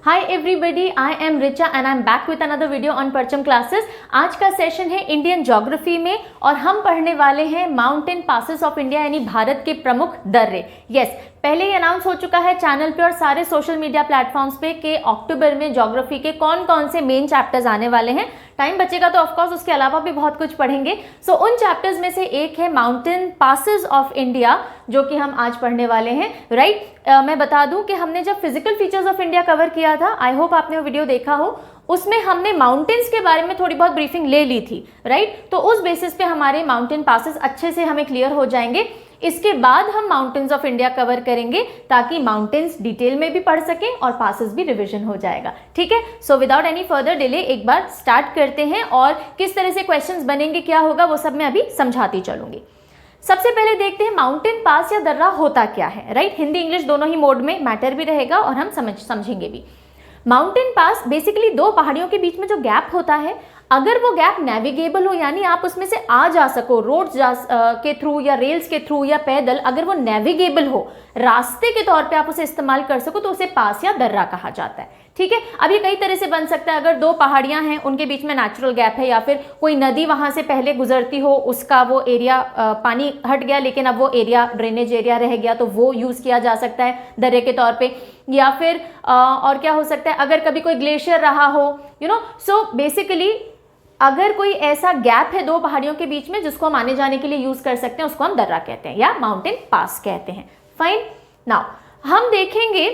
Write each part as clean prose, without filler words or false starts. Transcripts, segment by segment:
Hi everybody, I am Richa and I am back with another video on परचम classes. आज का session है Indian geography में और हम पढ़ने वाले हैं माउंटेन पासेस ऑफ इंडिया यानी भारत के प्रमुख दर्रे। यस, पहले ही अनाउंस हो चुका है चैनल पे और सारे सोशल मीडिया प्लेटफॉर्म्स पे कि अक्टूबर में ज्योग्राफी के कौन कौन से मेन चैप्टर्स आने वाले हैं। टाइम बचेगा तो ऑफकोर्स उसके अलावा भी बहुत कुछ पढ़ेंगे। सो उन चैप्टर्स में से एक है माउंटेन पासेस ऑफ इंडिया, जो कि हम आज पढ़ने वाले हैं। राइट, मैं बता दूं कि हमने जब physical features of India cover किया था, आई होप आपने वो वीडियो देखा हो, उसमें हमने माउंटेन्स के बारे में थोड़ी बहुत ब्रीफिंग ले ली थी। राइट, तो उस बेसिस पे हमारे माउंटेन पासेस अच्छे से हमें क्लियर हो जाएंगे। इसके बाद हम माउंटेन्स ऑफ इंडिया कवर करेंगे ताकि माउंटेन्स डिटेल में भी पढ़ सकें और पासेस भी रिवीजन हो जाएगा। ठीक है, so without any further delay एक बार स्टार्ट करते हैं और किस तरह से क्वेश्चंस बनेंगे, क्या होगा, वो सब मैं अभी समझाती चलूंगी। सबसे पहले देखते हैं माउंटेन पास या दर्रा होता क्या है। राइट, हिंदी इंग्लिश दोनों ही मोड में मैटर भी रहेगा और हम समझेंगे भी। माउंटेन पास बेसिकली दो पहाड़ियों के बीच में जो गैप होता है, अगर वो गैप नेविगेबल हो यानी आप उसमें से आ जा सको रोड्स के थ्रू या रेल्स के थ्रू या पैदल, अगर वो नेविगेबल हो, रास्ते के तौर पे आप उसे इस्तेमाल कर सको, तो उसे पास या दर्रा कहा जाता है। ठीक है, अब ये कई तरह से बन सकता है। अगर दो पहाड़ियां हैं, उनके बीच में नेचुरल गैप है या फिर कोई नदी वहां से पहले गुजरती हो, उसका वो एरिया पानी हट गया लेकिन अब वो एरिया ड्रेनेज एरिया रह गया, तो वो यूज किया जा सकता है दर्रे के तौर पे। या फिर और क्या हो सकता है, अगर कभी कोई ग्लेशियर रहा हो, सो बेसिकली अगर कोई ऐसा गैप है दो पहाड़ियों के बीच में जिसको हम आने जाने के लिए यूज कर सकते हैं, उसको हम दर्रा कहते हैं या माउंटेन पास कहते हैं। फाइन, नाउ हम देखेंगे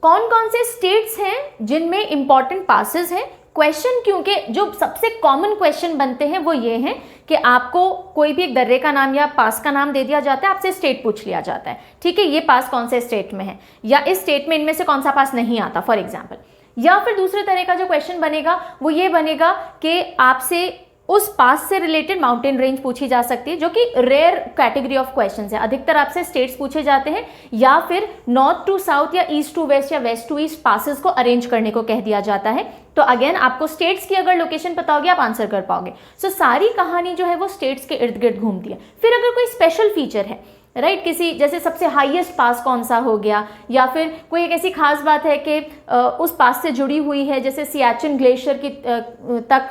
कौन कौन से स्टेट्स हैं जिनमें इंपॉर्टेंट पासेस हैं। क्वेश्चन क्योंकि जो सबसे कॉमन क्वेश्चन बनते हैं वो ये हैं कि आपको कोई भी एक दर्रे का नाम या पास का नाम दे दिया जाता है, आपसे स्टेट पूछ लिया जाता है। ठीक है, ये पास कौन से स्टेट में है या इस स्टेट में इनमें से कौन सा पास नहीं आता, फॉर एग्जाम्पल। या फिर दूसरे तरह का जो क्वेश्चन बनेगा वो ये बनेगा कि आपसे उस पास से रिलेटेड माउंटेन रेंज पूछी जा सकती है, जो कि रेयर कैटेगरी ऑफ क्वेश्चंस है। अधिकतर आपसे स्टेट्स पूछे जाते हैं या फिर नॉर्थ टू साउथ या ईस्ट टू वेस्ट या वेस्ट टू ईस्ट पासेस को अरेंज करने को कह दिया जाता है। तो अगेन आपको स्टेट्स की अगर लोकेशन पता होगी आप आंसर कर पाओगे। सो सारी कहानी जो है वो स्टेट्स के इर्द गिर्द घूमती है। फिर अगर कोई स्पेशल फीचर है, राइट, किसी जैसे सबसे हाईएस्ट पास कौन सा हो गया, या फिर कोई एक ऐसी खास बात है कि उस पास से जुड़ी हुई है, जैसे सियाचिन ग्लेशियर की तक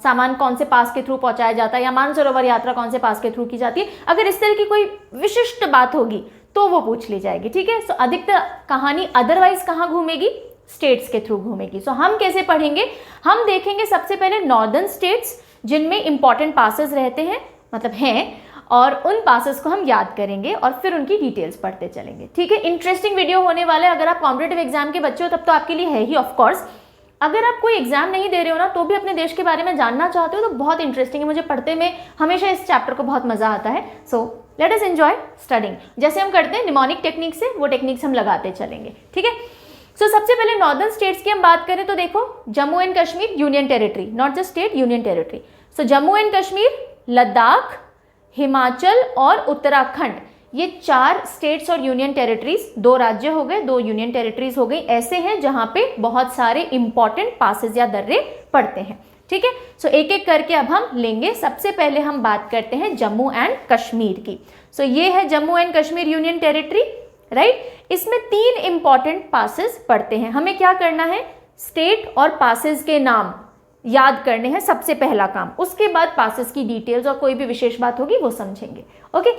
सामान कौन से पास के थ्रू पहुंचाया जाता है, या मानसरोवर यात्रा कौन से पास के थ्रू की जाती है, अगर इस तरह की कोई विशिष्ट बात होगी तो वो पूछ ली जाएगी। ठीक है, सो अधिकतर कहानी अदरवाइज कहाँ घूमेगी, स्टेट्स के थ्रू घूमेगी। सो हम कैसे पढ़ेंगे, हम देखेंगे सबसे पहले नॉर्दर्न स्टेट्स जिनमें इंपॉर्टेंट पासेस रहते हैं, मतलब हैं, और उन पासेस को हम याद करेंगे और फिर उनकी डिटेल्स पढ़ते चलेंगे। ठीक है, इंटरेस्टिंग वीडियो होने वाला है। अगर आप कॉम्पिटिटिव एग्जाम के बच्चे हो तब तो आपके लिए है ही ऑफ कोर्स। अगर आप कोई एग्जाम नहीं दे रहे हो ना, तो भी अपने देश के बारे में जानना चाहते हो तो बहुत इंटरेस्टिंग है। मुझे पढ़ते में हमेशा इस चैप्टर को बहुत मजा आता है। So let us enjoy studying. जैसे हम करते हैं निमोनिक टेक्निक से, वो टेक्निक्स हम लगाते चलेंगे। ठीक है, सो सबसे पहले नॉर्दर्न स्टेट्स की हम बात करें तो देखो, Jammu and Kashmir union territory, not just state, union territory. So Jammu and Kashmir, Ladakh, Himachal और उत्तराखंड, ये 4 स्टेट्स और यूनियन टेरिटरीज, 2 राज्य हो गए, 2 यूनियन टेरिटरीज हो गई, ऐसे हैं जहां पे बहुत सारे इंपॉर्टेंट पासेस या दर्रे पड़ते हैं। ठीक है, सो एक एक करके अब हम लेंगे। सबसे पहले हम बात करते हैं जम्मू एंड कश्मीर की। सो ये है Jammu and Kashmir union territory. Right, इसमें 3 इंपॉर्टेंट पासेस पड़ते हैं। हमें क्या करना है, स्टेट और पासेस के नाम याद करने हैं, सबसे पहला काम। उसके बाद पासेस की डिटेल्स और कोई भी विशेष बात होगी वो समझेंगे। ओके,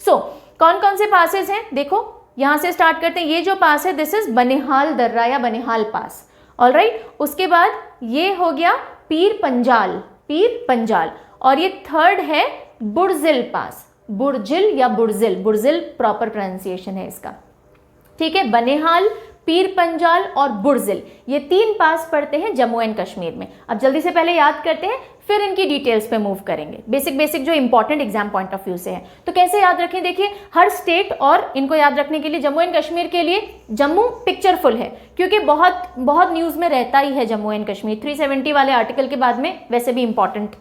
सो कौन कौन से पासेस हैं, देखो यहां से स्टार्ट करते हैं। ये जो पास है दिस इज बनिहाल दर्रा या बनिहाल पास। ऑलराइट, उसके बाद ये हो गया पीर पंजाल, पीर पंजाल, और ये थर्ड है बुर्जिल पास, बुर्जिल या बुर्जिल, बुर्जिल प्रॉपर प्रोनाउंसिएशन है इसका। ठीक है, बनिहाल, पीर पंजाल और बुर्जिल, ये 3 पास पड़ते हैं जम्मू एंड कश्मीर में। अब जल्दी से पहले याद करते हैं, फिर इनकी डिटेल्स पे मूव करेंगे। बेसिक जो important exam point of view से है। तो कैसे याद रखें, देखिए हर स्टेट और इनको याद रखने के लिए जम्मू एंड कश्मीर के लिए, जम्मू पिक्चरफुल है क्योंकि बहुत बहुत न्यूज में रहता ही है जम्मू एंड कश्मीर। 370 वाले आर्टिकल के बाद में वैसे भी इंपॉर्टेंट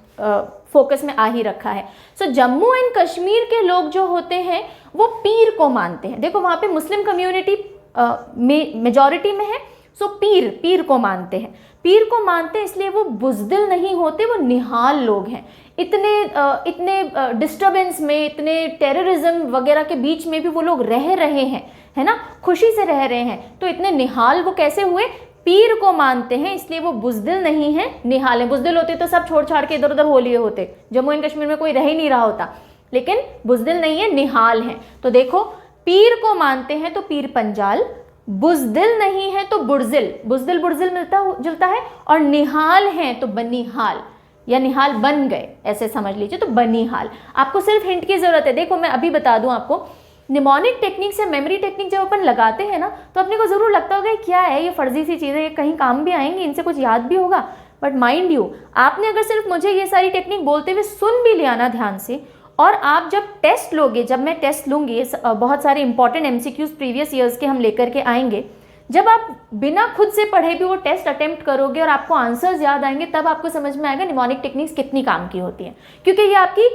फोकस में आ ही रखा है। सो जम्मू एंड कश्मीर के लोग जो होते हैं वो पीर को मानते हैं। देखो वहां पे मुस्लिम कम्युनिटी मेजॉरिटी में है, सो पीर को मानते हैं। पीर को मानते हैं इसलिए वो बुज़दिल नहीं होते, वो निहाल लोग हैं। इतने डिस्टर्बेंस में, इतने टेररिज्म वगैरह के बीच में भी वो लोग रह रहे हैं, है ना, खुशी से रह रहे हैं। तो इतने निहाल वो कैसे हुए? पीर को मानते हैं, इसलिए वो बुजदिल नहीं है, निहाल है। बुजदिल होते तो सब छोड़ छाड़ के इधर उधर हो लिए होते, जम्मू एंड कश्मीर में कोई रह ही नहीं रहा होता, लेकिन बुजदिल नहीं है, निहाल है। तो देखो, पीर को मानते हैं तो पीर पंजाल, बुजदिल नहीं है तो बुर्जिल, बुजदिल बुर्जिल मिलता जुलता है, और निहाल है तो बनिहाल, या निहाल बन गए ऐसे समझ लीजिए, तो बनिहाल। आपको सिर्फ हिंट की जरूरत है। देखो मैं अभी बता दूं आपको, निमोनिक टेक्निक से मेमोरी टेक्निक जब अपन लगाते हैं ना, तो अपने को जरूर लगता होगा क्या है ये फर्जी सी चीज़ें, ये कहीं काम भी आएंगी, इनसे कुछ याद भी होगा। बट माइंड यू, आपने अगर सिर्फ मुझे ये सारी टेक्निक बोलते हुए सुन भी लिया ना ध्यान से, और आप जब टेस्ट लोगे, जब मैं टेस्ट लूँगी, बहुत सारे इंपॉर्टेंट MCQs प्रीवियस ईयर्स के हम लेकर के आएंगे, जब आप बिना खुद से पढ़े भी वो टेस्ट अटेम्प्ट करोगे और आपको आंसर्स याद आएंगे, तब आपको समझ में आएगा निमोनिक टेक्निक्स कितनी काम की होती हैं। क्योंकि ये आपकी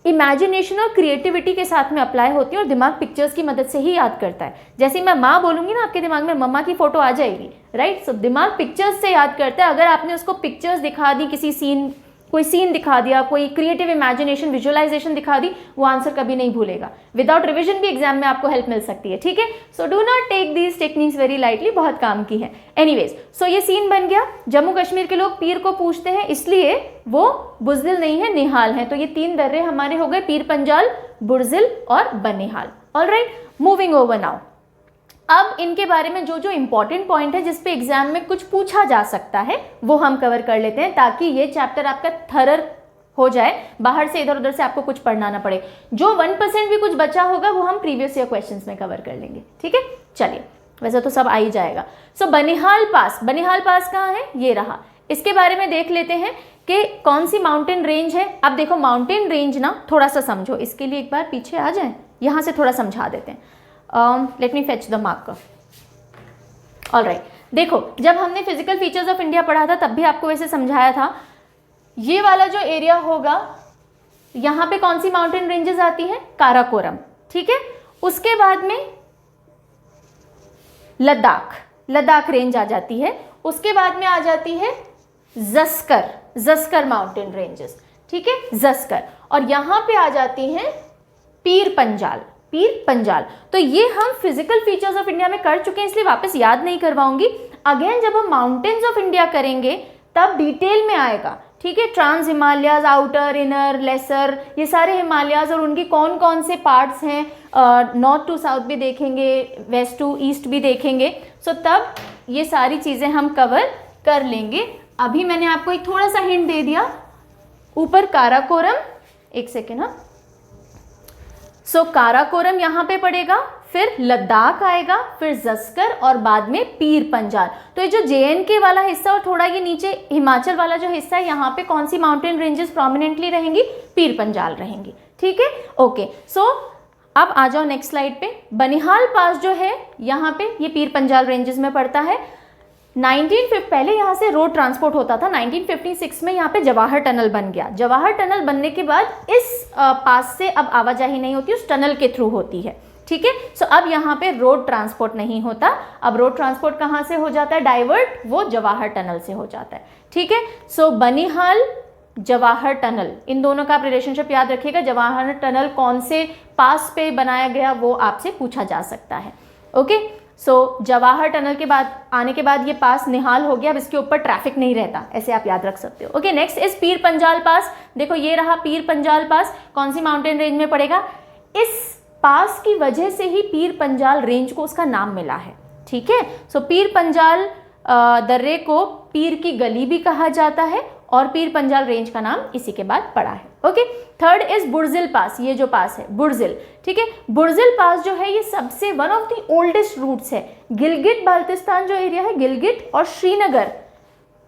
इमेजिनेशन और क्रिएटिविटी के साथ में अप्लाई होती है, और दिमाग पिक्चर्स की मदद से ही याद करता है। जैसे मैं माँ बोलूँगी ना, आपके दिमाग में मम्मा की फोटो आ जाएगी, राइट। सो दिमाग पिक्चर्स से याद करता है। अगर आपने उसको पिक्चर्स दिखा दी, किसी सीन, कोई सीन दिखा दिया, कोई क्रिएटिव इमेजिनेशन, विजुअलाइजेशन दिखा दी, वो आंसर कभी नहीं भूलेगा। विदाउट रिविजन भी एग्जाम में आपको हेल्प मिल सकती है, ठीक है। So do not take these techniques very lightly, बहुत काम की है। एनीवेज, सो ये सीन बन गया, जम्मू कश्मीर के लोग पीर को पूछते हैं, इसलिए वो बुजदिल नहीं है, निहाल है। तो ये 3 दर्रे हमारे हो गए, पीर पंजाल, बुर्जिल और Banihal. Alright, moving over now. अब इनके बारे में जो जो इंपॉर्टेंट पॉइंट है जिस पे एग्जाम में कुछ पूछा जा सकता है, वो हम कवर कर लेते हैं, ताकि ये चैप्टर आपका थरर हो जाए, बाहर से इधर उधर से आपको कुछ पढ़ना ना पड़े। जो 1% भी कुछ बचा होगा वो हम प्रीवियस ईयर क्वेश्चंस में कवर कर लेंगे, ठीक है। चलिए, वैसे तो सब आ ही जाएगा। सो बनिहाल पास, बनिहाल पास कहाँ है? ये रहा। इसके बारे में देख लेते हैं कि कौन सी माउंटेन रेंज है। अब देखो, माउंटेन रेंज ना थोड़ा सा समझो, इसके लिए एक बार पीछे आ जाए, यहाँ से थोड़ा समझा देते हैं। Let me fetch the marker. Alright, देखो जब हमने फिजिकल फीचर्स ऑफ इंडिया पढ़ा था, तब भी आपको वैसे समझाया था, ये वाला जो एरिया होगा, यहाँ पे कौन सी माउंटेन रेंजेस आती हैं? काराकोरम, ठीक है। उसके बाद में लद्दाख, लद्दाख रेंज आ जाती है। उसके बाद में आ जाती है जस्कर, जस्कर माउंटेन रेंजेस, ठीक है, जस्कर। और यहाँ पे आ जाती हैं पीर पंजाल, पीर पंजाल। तो ये हम फिजिकल फीचर्स ऑफ इंडिया में कर चुके हैं, इसलिए वापस याद नहीं करवाऊंगी। अगेन जब हम माउंटेन्स ऑफ इंडिया करेंगे तब डिटेल में आएगा, ठीक है। Trans Himalayas, outer, inner, lesser, ये सारे हिमालयाज और उनकी कौन कौन से पार्ट्स हैं, नॉर्थ टू साउथ भी देखेंगे, वेस्ट टू ईस्ट भी देखेंगे। सो तब ये सारी चीज़ें हम कवर कर लेंगे। अभी मैंने आपको एक थोड़ा सा हिंट दे दिया, ऊपर काराकोरम, एक सेकेंड, हाँ। सो काराकोरम यहाँ पे पड़ेगा, फिर लद्दाख आएगा, फिर जस्कर और बाद में पीर पंजाल। तो ये जो JNK वाला हिस्सा और थोड़ा ये नीचे हिमाचल वाला जो हिस्सा है, यहाँ पे कौन सी माउंटेन रेंजेस प्रोमिनेंटली रहेंगी? पीर पंजाल रहेंगी, ठीक है। ओके, सो अब आ जाओ नेक्स्ट स्लाइड पे। बनिहाल पास जो है यहाँ पे, ये पीर पंजाल रेंजेस में पड़ता है। 1950 पहले यहाँ से रोड ट्रांसपोर्ट होता था। 1956 में यहाँ पे जवाहर टनल बन गया। जवाहर टनल बनने के बाद इस पास से अब आवाजाही नहीं होती, उस टनल के थ्रू होती है, ठीक है। सो अब यहाँ पे रोड ट्रांसपोर्ट नहीं होता। अब रोड ट्रांसपोर्ट कहाँ से हो जाता है डाइवर्ट? वो जवाहर टनल से हो जाता है, ठीक है। सो बनिहाल, जवाहर टनल, इन दोनों का आप रिलेशनशिप याद रखिएगा। जवाहर टनल कौन से पास पे बनाया गया वो आपसे पूछा जा सकता है, ओके। सो जवाहर टनल के बाद आने के बाद ये पास निहाल हो गया। अब इसके ऊपर ट्रैफिक नहीं रहता, ऐसे आप याद रख सकते हो, okay. Next is Pir Panjal पास। देखो ये रहा पीर पंजाल पास, कौन सी माउंटेन रेंज में पड़ेगा? इस पास की वजह से ही पीर पंजाल रेंज को उसका नाम मिला है, ठीक है। सो पीर पंजाल दर्रे को पीर की गली भी कहा जाता है, और पीर पंजाल रेंज का नाम इसी के बाद पड़ा है, ओके। थर्ड इज बुर्जिल पास, ये जो पास है बुर्जिल, ठीक है। बुर्जिल पास जो है ये सबसे one of the oldest routes है। गिलगिट बाल्टिस्तान जो एरिया है, गिलगिट और श्रीनगर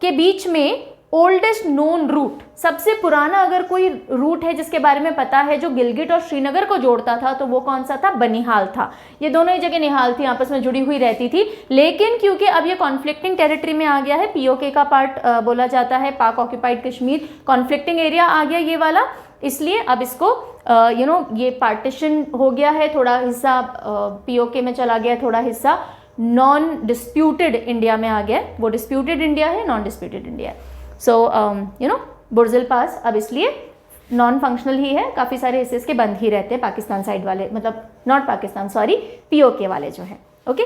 के बीच में ओल्डेस्ट नोन रूट, सबसे पुराना अगर कोई रूट है जिसके बारे में पता है जो गिलगिट और श्रीनगर को जोड़ता था, तो वो कौन सा था? बनिहाल था। ये दोनों ही जगह निहाल थी, आपस में जुड़ी हुई रहती थी। लेकिन क्योंकि अब ये कॉन्फ्लिक्टिंग टेरिटरी में आ गया है, POK का पार्ट बोला जाता है, पाक ऑक्यूपाइड कश्मीर, कॉन्फ्लिक्टिंग एरिया आ गया ये वाला, इसलिए अब इसको ये पार्टीशन हो गया है। थोड़ा हिस्सा POK में चला गया, थोड़ा हिस्सा नॉन डिस्प्यूटेड इंडिया में आ गया। वो डिस्प्यूटेड इंडिया है, नॉन डिस्प्यूटेड इंडिया है। सो बुर्जिल पास अब इसलिए नॉन फंक्शनल ही है, काफ़ी सारे हिस्से इसके बंद ही रहते हैं, पाकिस्तान साइड वाले, मतलब नॉट पाकिस्तान, सॉरी, पीओके वाले जो है। ओके,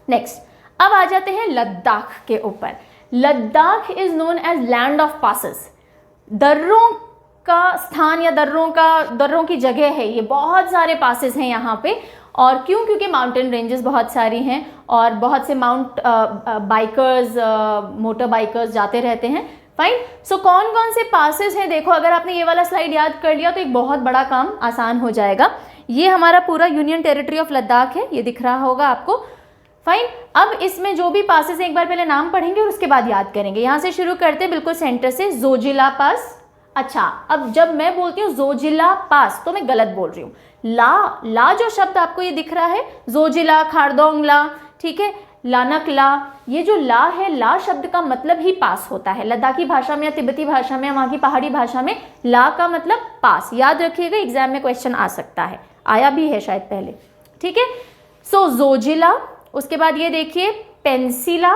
नेक्स्ट अब आ जाते हैं लद्दाख के ऊपर। Ladakh is known as land of passes, दर्रों का स्थान या दर्रों की जगह है ये। बहुत सारे पासेस हैं यहाँ पे, और क्यों? क्योंकि माउंटेन रेंजेस बहुत सारी हैं और बहुत से बाइकर्स, मोटर बाइकर्स जाते रहते हैं। फाइन, सो कौन कौन से पासेस हैं देखो, अगर आपने ये वाला स्लाइड याद कर लिया तो एक बहुत बड़ा काम आसान हो जाएगा। ये हमारा पूरा यूनियन टेरिटरी ऑफ लद्दाख है, ये दिख रहा होगा आपको। फाइन, अब इसमें जो भी पासेस हैं एक बार पहले नाम पढ़ेंगे और उसके बाद याद करेंगे। यहाँ से शुरू करते हैं बिल्कुल सेंटर से, जोजिला पास। अच्छा, अब जब मैं बोलती हूँ जोजिला पास तो मैं गलत बोल रही हूँ। ला जो शब्द आपको ये दिख रहा है, जोजिला, खारदोंग ला, ठीक है, लानक ला, ये जो ला है, ला शब्द का मतलब ही पास होता है। लद्दाखी भाषा में या तिब्बती भाषा में या वहाँ की पहाड़ी भाषा में ला का मतलब पास। याद रखिएगा, एग्जाम में क्वेश्चन आ सकता है, आया भी है शायद पहले, ठीक है। सो जोजिला, उसके बाद ये देखिए पेंसिला,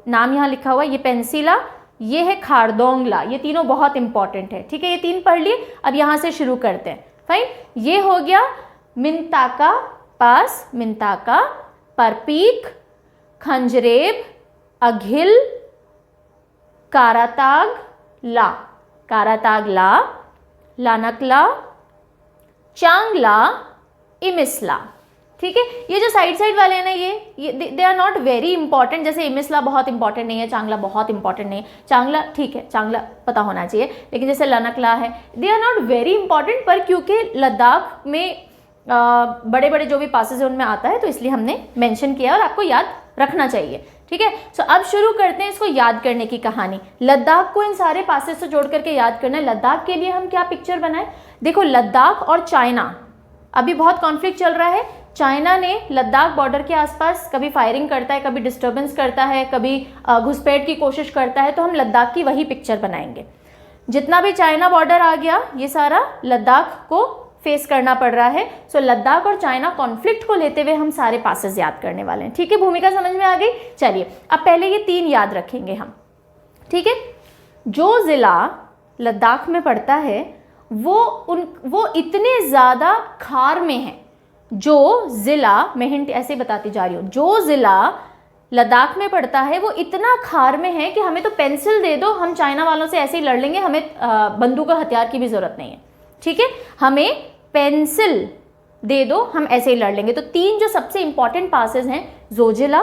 नाम यहाँ लिखा हुआ है, ये पेंसिला, ये है खारदोंगला। ये तीनों बहुत इंपॉर्टेंट है, ठीक है, ये तीन पढ़ लिए। अब यहाँ से शुरू करते हैं। फाइन, ये हो गया मिंताका पास, मिंताका, परपीक, खंजरेब, अघिल, काराताग ला, काराताग ला, लानकला, चांगला, इमिसला, ठीक है। ये जो साइड वाले हैं ना, ये they are not very important. जैसे इमिसला बहुत इंपॉर्टेंट नहीं है, चांगला बहुत इंपॉर्टेंट नहीं है। चांगला ठीक है, चांगला पता होना चाहिए, लेकिन जैसे लानकला है, they are not very important, पर क्योंकि लद्दाख में बड़े बड़े जो भी पासेस है उनमें आता है तो इसलिए हमने मेंशन किया और आपको याद रखना चाहिए, ठीक है। सो अब शुरू करते हैं इसको याद करने की कहानी। लद्दाख को इन सारे पासेस से जोड़ करके याद करना है। लद्दाख के लिए हम क्या पिक्चर बनाएं? देखो, लद्दाख और चाइना अभी बहुत कॉन्फ्लिक्ट चल रहा है। चाइना ने लद्दाख बॉर्डर के आसपास कभी फायरिंग करता है, कभी डिस्टर्बेंस करता है, कभी घुसपैठ की कोशिश करता है, तो हम लद्दाख की वही पिक्चर बनाएंगे। जितना भी चाइना बॉर्डर आ गया ये सारा लद्दाख को फेस करना पड़ रहा है। सो लद्दाख और चाइना कॉन्फ्लिक्ट को लेते हुए हम सारे पासेस याद करने वाले हैं, ठीक है। भूमिका समझ में आ गई? चलिए अब पहले ये तीन याद रखेंगे हम, ठीक है। जो जिला लद्दाख में पड़ता है वो इतने ज़्यादा खार में है। जो ज़िला, मैं हिंट ऐसे बताती जा रही हूँ, जो ज़िला लद्दाख में पड़ता है वो इतना खार में है कि हमें तो पेंसिल दे दो, हम चाइना वालों से ऐसे ही लड़ लेंगे, हमें बंदूक और हथियार की भी ज़रूरत नहीं है, ठीक है। हमें पेंसिल दे दो, हम ऐसे ही लड़ लेंगे। तो तीन जो सबसे इंपॉर्टेंट पासेस हैं, जोजिला,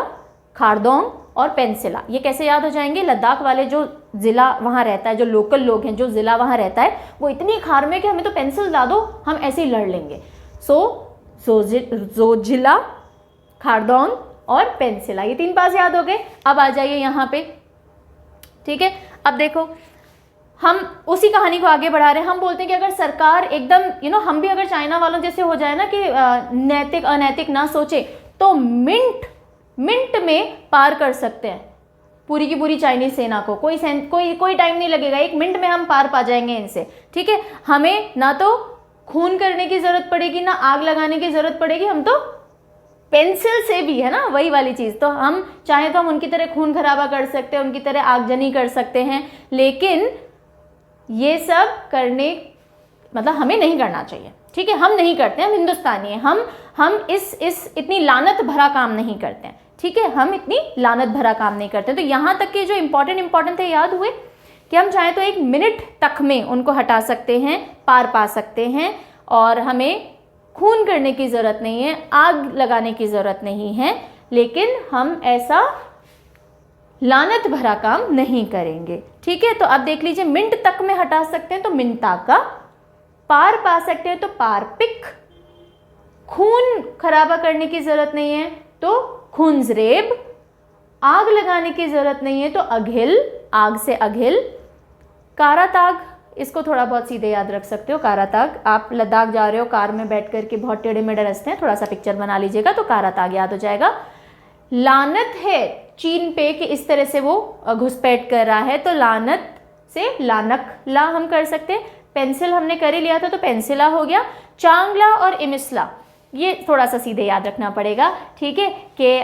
खारदोंग और पेंसिला, ये कैसे याद हो जाएंगे? लद्दाख वाले जो ज़िला वहाँ रहता है, जो लोकल लोग हैं, जो ज़िला वहाँ रहता है, वो इतनी खार में कि हमें तो पेंसिल ला दो, हम ऐसे ही लड़ लेंगे। सो जोजिला, खारदोंग और पेंसिला, ये तीन पास याद हो गए। अब आ जाइए यहाँ पे, ठीक है। अब देखो, हम उसी कहानी को आगे बढ़ा रहे हैं। हम बोलते हैं कि अगर सरकार एकदम हम भी अगर चाइना वालों जैसे हो जाए ना कि नैतिक अनैतिक ना सोचे, तो मिनट में पार कर सकते हैं पूरी की पूरी चाइनीज सेना को। कोई टाइम नहीं लगेगा, 1 मिनट में हम पार पा जाएंगे इनसे, ठीक है। हमें ना तो खून करने की जरूरत पड़ेगी, ना आग लगाने की जरूरत पड़ेगी, हम तो पेंसिल से भी, है ना, वही वाली चीज़। तो हम चाहे तो हम उनकी तरह खून खराबा कर सकते हैं, उनकी तरह आगजनी कर सकते हैं, लेकिन ये सब करने मतलब हमें नहीं करना चाहिए, ठीक है। हम नहीं करते, हम हिंदुस्तानी हैं, हम इस इतनी लानत भरा काम नहीं करते हैं, ठीक है। हम इतनी लानत भरा काम नहीं करते। तो यहाँ तक के जो इंपॉर्टेंट थे याद हुए कि हम चाहे तो 1 मिनट तक में उनको हटा सकते हैं, पार पा सकते हैं, और हमें खून करने की ज़रूरत नहीं है, आग लगाने की ज़रूरत नहीं है, लेकिन हम ऐसा लानत भरा काम नहीं करेंगे, ठीक है। तो अब देख लीजिए, मिनट तक में हटा सकते हैं तो मिंताका, पार पा सकते हैं तो पारपिक, खून खराबा करने की ज़रूरत नहीं है तो खुंजरेब, आग लगाने की ज़रूरत नहीं है तो अघिल, आग से अघिल, काराताग, इसको थोड़ा बहुत सीधे याद रख सकते हो, काराताग। आप लद्दाख जा रहे हो, कार में बैठ करके बहुत टेढ़े मेढ़े रास्ते हैं, थोड़ा सा पिक्चर बना लीजिएगा तो काराताग याद हो जाएगा। लानत है चीन पे कि इस तरह से वो घुसपैठ कर रहा है, तो लानत से लानक ला हम कर सकते हैं। पेंसिल हमने कर ही लिया था तो पेंसिला हो गया। चांगला और इमिसला, ये थोड़ा सा सीधे याद रखना पड़ेगा, ठीक है, कि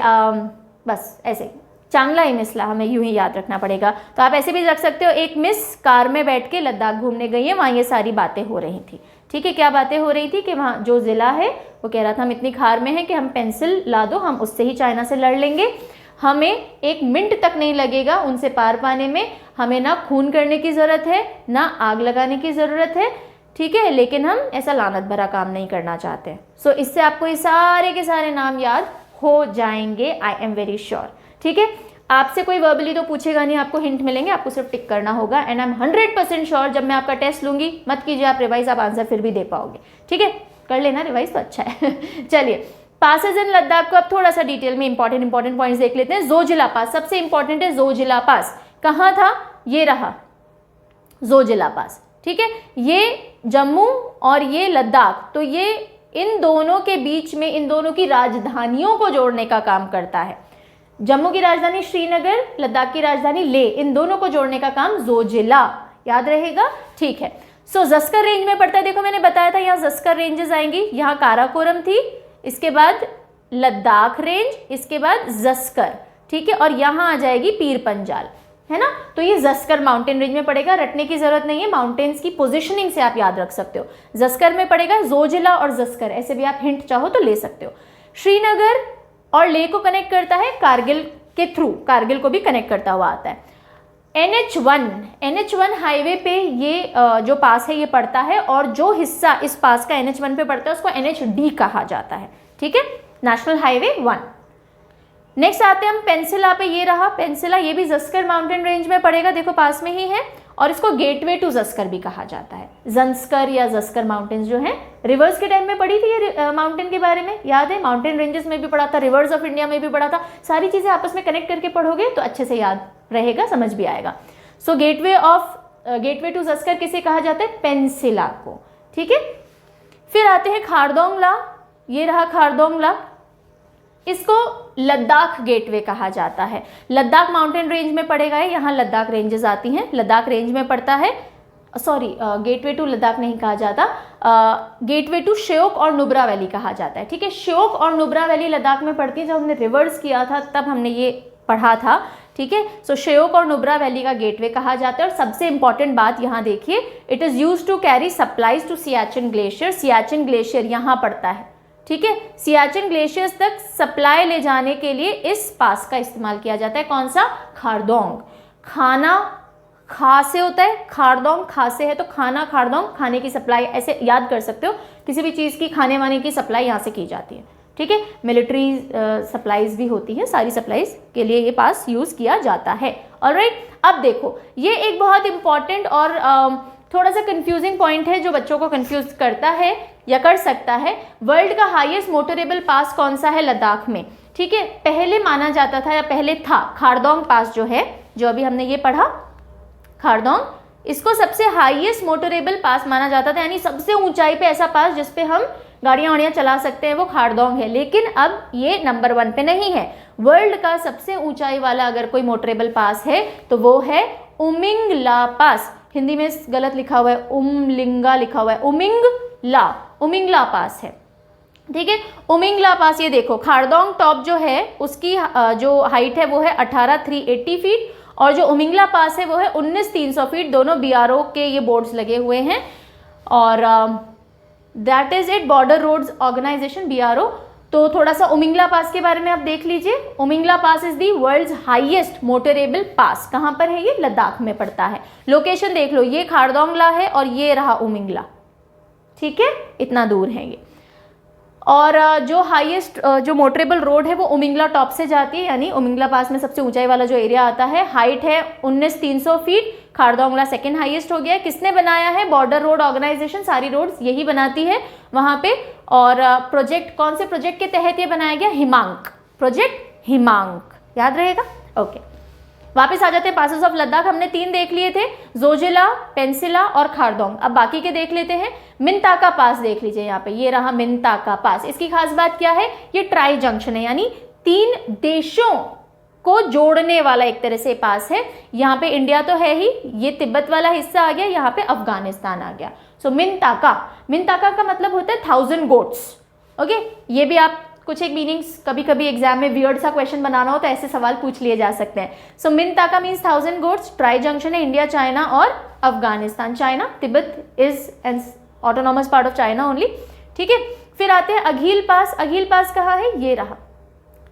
बस ऐसे चांगला इमिसला हमें यूं ही याद रखना पड़ेगा। तो आप ऐसे भी रख सकते हो, एक मिस कार में बैठ के लद्दाख घूमने गई है, वहाँ ये सारी बातें हो रही थी, ठीक है, क्या बातें हो रही थी कि वहाँ जो ज़िला है वो कह रहा था हम इतनी खार में हैं कि हम पेंसिल ला दो, हम उससे ही चाइना से लड़ लेंगे, हमें 1 मिनट तक नहीं लगेगा उनसे पार पाने में, हमें ना खून करने की ज़रूरत है ना आग लगाने की ज़रूरत है, ठीक है, लेकिन हम ऐसा लानत भरा काम नहीं करना चाहते। सो इससे आपको ये सारे के सारे नाम याद हो जाएंगे, आई एम वेरी श्योर। ठीक है, आपसे कोई वर्बली तो पूछेगा नहीं, आपको हिंट मिलेंगे, आपको सिर्फ टिक करना होगा। एंड आई एम 100% श्योर जब मैं आपका टेस्ट लूंगी, मत कीजिए आप रिवाइज, आप आंसर फिर भी दे पाओगे। ठीक है, कर लेना रिवाइज तो अच्छा है। चलिए, पासेज इन लद्दाख को अब थोड़ा सा डिटेल में इंपॉर्टेंट पॉइंट्स देख लेते हैं। जोजिला पास सबसे इंपॉर्टेंट है। जोजिला पास कहाँ था? ये रहा जोजिला पास। ठीक है, ये जम्मू और ये लद्दाख, तो ये इन दोनों के बीच में इन दोनों की राजधानियों को जोड़ने का काम करता है। जम्मू की राजधानी श्रीनगर, लद्दाख की राजधानी लेह, इन दोनों को जोड़ने का काम जोजिला, याद रहेगा। ठीक है, सो जस्कर रेंज में पड़ता है। देखो मैंने बताया था यहाँ जस्कर रेंजेस आएंगी, यहाँ काराकोरम थी, इसके बाद लद्दाख रेंज, इसके बाद जस्कर। ठीक है, और यहाँ आ जाएगी पीर पंजाल, है ना। तो ये जस्कर माउंटेन रेंज में पड़ेगा, रटने की जरूरत नहीं है, माउंटेन्स की पोजीशनिंग से आप याद रख सकते हो। जस्कर में पड़ेगा, जोजिला और जस्कर, ऐसे भी आप हिंट चाहो तो ले सकते हो। श्रीनगर और लेह को कनेक्ट करता है कारगिल के थ्रू, कारगिल को भी कनेक्ट करता हुआ आता है। NH1 हाईवे पे ये जो पास है ये पड़ता है, और जो हिस्सा इस पास का NH1 पे पड़ता है उसको NHD कहा जाता है। ठीक है, नेशनल हाईवे 1। नेक्स्ट आते हैं हम पेंसिला पे, ये रहा पेंसिला, ये भी जस्कर माउंटेन रेंज में पड़ेगा, देखो पास में ही है, और इसको गेटवे टू जस्कर भी कहा जाता है। जंस्कर या जस्कर माउंटेन्स जो हैं, रिवर्स के टाइम में पढ़ी थी ये माउंटेन के बारे में, याद है, माउंटेन रेंजेस में भी पढ़ा था, रिवर्स ऑफ इंडिया में भी पढ़ा था। सारी चीजें आपस में कनेक्ट करके पढ़ोगे तो अच्छे से याद रहेगा, समझ भी आएगा। सो गेटवे टू जस्कर किसे कहा जाता है? पेंसिला को। ठीक है, फिर आते हैं खारदोंगला, ये रहा खारदोंगला, इसको लद्दाख गेटवे कहा जाता है। लद्दाख माउंटेन रेंज में पड़ेगा, यहाँ लद्दाख रेंजेस आती हैं, लद्दाख रेंज में पड़ता है। सॉरी, गेटवे टू लद्दाख नहीं कहा जाता, गेटवे टू श्योक और नुब्रा वैली कहा जाता है। ठीक है, श्योक और नुब्रा वैली लद्दाख में पड़ती है, जब हमने रिवर्स किया था तब हमने ये पढ़ा था। ठीक है, सो श्योक और नुब्रा वैली का गेटवे कहा जाता है। और सबसे इंपॉर्टेंट बात यहाँ देखिए, it is used to carry supplies to Siachen glacier. Siachen glacier यहाँ पड़ता है। ठीक है, सियाचिन ग्लेशियर्स तक सप्लाई ले जाने के लिए इस पास का इस्तेमाल किया जाता है। कौन सा? खारदोंग। खाना खा से होता है, खारदोंग खा से है, तो खाना खारदोंग, खाने की सप्लाई, ऐसे याद कर सकते हो। किसी भी चीज़ की खाने वाने की सप्लाई यहाँ से की जाती है। ठीक है, मिलिट्री सप्लाईज भी होती हैं, सारी सप्लाईज के लिए ये पास यूज़ किया जाता है। ऑलराइट, अब देखो ये एक बहुत इंपॉर्टेंट और थोड़ा सा कंफ्यूजिंग पॉइंट है जो बच्चों को कंफ्यूज करता है या कर सकता है। वर्ल्ड का हाईएस्ट मोटरेबल पास कौन सा है लद्दाख में? ठीक है, पहले माना जाता था या पहले था खारदोंग पास जो है, जो अभी हमने ये पढ़ा खारदोंग, इसको सबसे हाईएस्ट मोटरेबल पास माना जाता था, यानी सबसे ऊंचाई पे ऐसा पास जिसपे हम गाड़ियाँ वाड़ियाँ चला सकते हैं, वो खारदोंग है। लेकिन अब ये नंबर 1 पे नहीं है। वर्ल्ड का सबसे ऊंचाई वाला अगर कोई मोटरेबल पास है तो वो है उमिंगला पास। हिंदी में गलत लिखा हुआ है, उमलिंगा लिखा हुआ है, उमिंगला पास है। ठीक है, उमिंगला पास, ये देखो खारदोंग टॉप जो है उसकी जो हाइट है वो है 18,380 फीट, और जो उमिंगला पास है वो है 19,300 फीट। दोनों BRO के ये बोर्ड्स लगे हुए हैं, और that is it, border roads organisation, BRO। तो थोड़ा सा उमिंगला पास के बारे में आप देख लीजिए। Umlingla pass is the world's highest motorable pass. कहाँ पर है ये? लद्दाख में पड़ता है। लोकेशन देख लो, ये खारदोंगला है और ये रहा उमिंगला। ठीक है, इतना दूर है ये। और जो हाईएस्ट जो मोटरेबल रोड है वो उमिंगला टॉप से जाती है, यानी उमिंगला पास में सबसे ऊंचाई वाला जो एरिया आता है, हाइट है 19,300 फीट। खारदोंगला सेकेंड हाईएस्ट हो गया है। किसने बनाया है? बॉर्डर रोड ऑर्गेनाइजेशन, सारी रोड्स यही बनाती है वहाँ पे। और प्रोजेक्ट, कौन से प्रोजेक्ट के तहत ये बनाया गया? हिमांक प्रोजेक्ट, हिमांक, याद रहेगा। ओके, वापस आ जाते हैं पासेस ऑफ लद्दाख। हमने 3 देख लिए थे, जोजिला, पेंसिला और खारदोंग। अब बाकी के देख लेते हैं। मिनताका पास देख लीजिए, यहाँ पे ये रहा मिनताका पास। इसकी खास बात क्या है? ये ट्राई जंक्शन है, यानी 3 देशों को जोड़ने वाला एक तरह से पास है। यहाँ पे इंडिया तो है ही, ये तिब्बत वाला हिस्सा आ गया, यहाँ पे अफगानिस्तान आ गया। सो मिनताका, मिनताका का मतलब होता है 1000 गोट्स। ओके, ये भी आप कुछ एक मीनिंग्स, कभी कभी एग्जाम में वियर्ड सा क्वेश्चन बनाना हो तो ऐसे सवाल पूछ लिए जा सकते हैं। सो मिनताका मीन्स 1000 गोट्स। ट्राई जंक्शन है इंडिया, चाइना और Afghanistan. China, Tibet is and autonomous part of China only, ठीक है। फिर आते हैं अघील पास। अघील पास कहाँ है, ये रहा,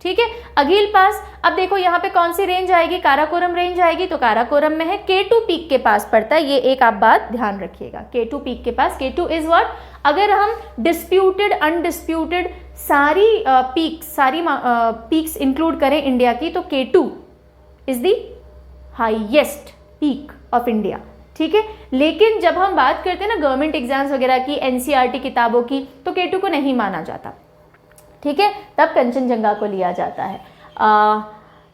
ठीक है। अघील पास, अब देखो यहाँ पे कौन सी रेंज आएगी, काराकोरम रेंज आएगी, तो काराकोरम में है, K2 पीक के पास पड़ता है, ये एक आप बात ध्यान रखिएगा, K2 पीक के पास। K2 इज व्हाट, अगर हम डिस्प्यूटेड अनडिस्प्यूटेड सारी पीक्स इंक्लूड करें इंडिया की, तो K2 is the highest peak of India, ठीक है। लेकिन जब हम बात करते हैं ना गवर्नमेंट एग्जाम्स वगैरह की, NCERT किताबों की, तो K2 को नहीं माना जाता, ठीक है, तब कंचनजंगा को लिया जाता है।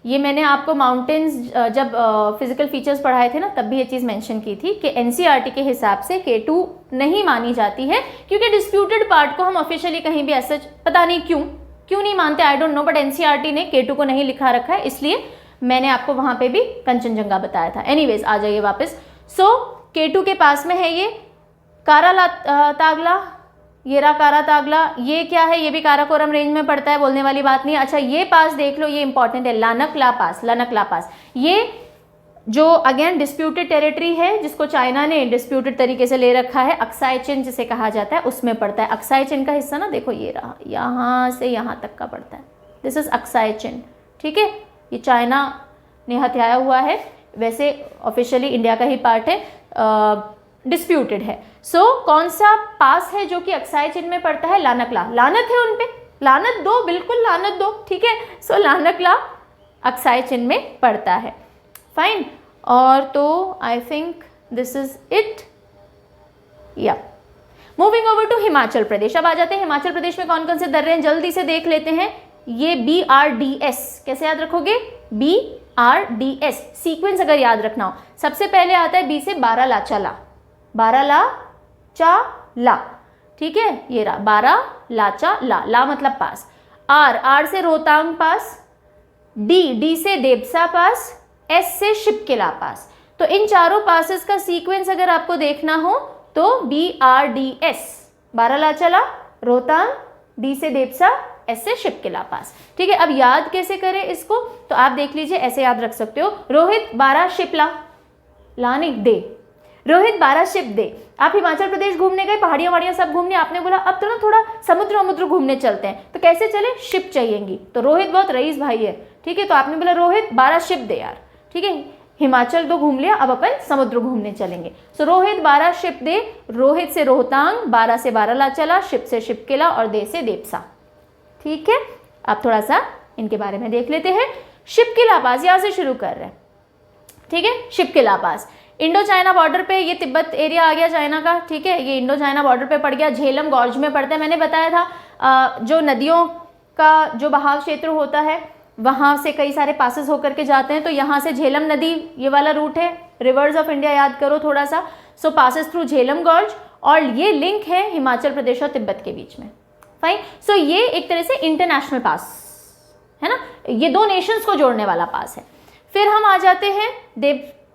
ये मैंने आपको माउंटेन्स जब फिजिकल फीचर्स पढ़ाए थे ना, तब भी ये चीज़ मेंशन की थी कि NCERT के हिसाब से K2 नहीं मानी जाती है, क्योंकि डिस्प्यूटेड पार्ट को हम ऑफिशियली कहीं भी ऐसा पता नहीं क्यों नहीं मानते, I don't know, but NCERT ने K2 को नहीं लिखा रखा है, इसलिए मैंने आपको वहाँ पे भी कंचनजंगा बताया था। एनीवेज, आ जाइए वापस। सो K2 के पास में है ये कारा तागला, ये रहा कारा तागला, ये क्या है, ये भी काराकोरम रेंज में पड़ता है, बोलने वाली बात नहीं। अच्छा, ये पास देख लो, ये इंपॉर्टेंट है, लानकला पास। लानकला पास ये जो अगेन डिस्प्यूटेड टेरिटरी है, जिसको चाइना ने डिस्प्यूटेड तरीके से ले रखा है, अक्साई चिन जिसे कहा जाता है, उसमें पड़ता है। अक्साई चिन का हिस्सा ना देखो, ये रहा, यहाँ से यहाँ तक का पड़ता है, दिस इज अक्साई चिन, ठीक है। ये चाइना ने हथियाया हुआ है, वैसे ऑफिशियली इंडिया का ही पार्ट है, डिस्प्यूटेड है। सो कौन सा पास है जो कि अक्साई चिन में पड़ता है, लानकला। लानत है उन पे, लानत दो, बिल्कुल लानत दो, ठीक है। सो लानकला अक्साई चिन में पड़ता है, फाइन। और तो I think this is it, या moving over to Himachal Pradesh. अब आ जाते हैं हिमाचल प्रदेश में कौन कौन से दर्रे हैं, जल्दी से देख लेते हैं। ये BRDS, कैसे याद रखोगे, BRDS सीक्वेंस अगर याद रखना हो, सबसे पहले आता है B से बारालाचाला, बारालाचाला, ठीक है, ये रहा बारालाचाला, ला मतलब पास। R से रोहतांग पास, D से देबसा पास, S से शिपकिला पास। तो इन चारों पासेस का सीक्वेंस अगर आपको देखना हो तो BRDS, बारालाचाला, रोहतांग, D से देबसा, S से शिपकिला पास, ठीक है। अब याद कैसे करें इसको, तो आप देख लीजिए, ऐसे याद रख सकते हो, रोहित 12 शिपला, लानिक दे, रोहित 12 शिप दे। आप हिमाचल प्रदेश घूमने गए, पहाड़ियाँ वहाड़ियाँ सब घूमने, आपने बोला अब तो ना थोड़ा समुद्र वमुद्र घूमने चलते हैं, तो कैसे चले, शिप चाहिएगी, तो रोहित बहुत रईस भाई है, ठीक है, तो आपने बोला रोहित 12 शिप दे यार, ठीक है, हिमाचल तो घूम लिया, अब अपन समुद्र घूमने चलेंगे। सो रोहित 12 शिप दे, रोहित से रोहतांग, 12 से बारालाचाला, शिप से शिपकिला और दे से देबसा, ठीक है। अब थोड़ा सा इनके बारे में देख लेते हैं। शिपकिला पास, यहाँ से शुरू कर रहे हैं, ठीक है। शिपकिला पास इंडो चाइना बॉर्डर पे, ये तिब्बत एरिया आ गया चाइना का, ठीक है, ये इंडो चाइना बॉर्डर पे पड़ गया, झेलम गॉर्ज में पड़ता है। मैंने बताया था जो नदियों का जो बहाव क्षेत्र होता है, वहाँ से कई सारे पासेस होकर के जाते हैं, तो यहाँ से झेलम नदी, ये वाला रूट है, रिवर्स ऑफ इंडिया याद करो थोड़ा सा। सो पासेस थ्रू झेलम गॉर्ज, और ये लिंक है हिमाचल प्रदेश और तिब्बत के बीच में, फाइन। सो ये एक तरह से इंटरनेशनल पास है ना, ये दो नेशंस को जोड़ने वाला पास है। फिर हम आ जाते हैं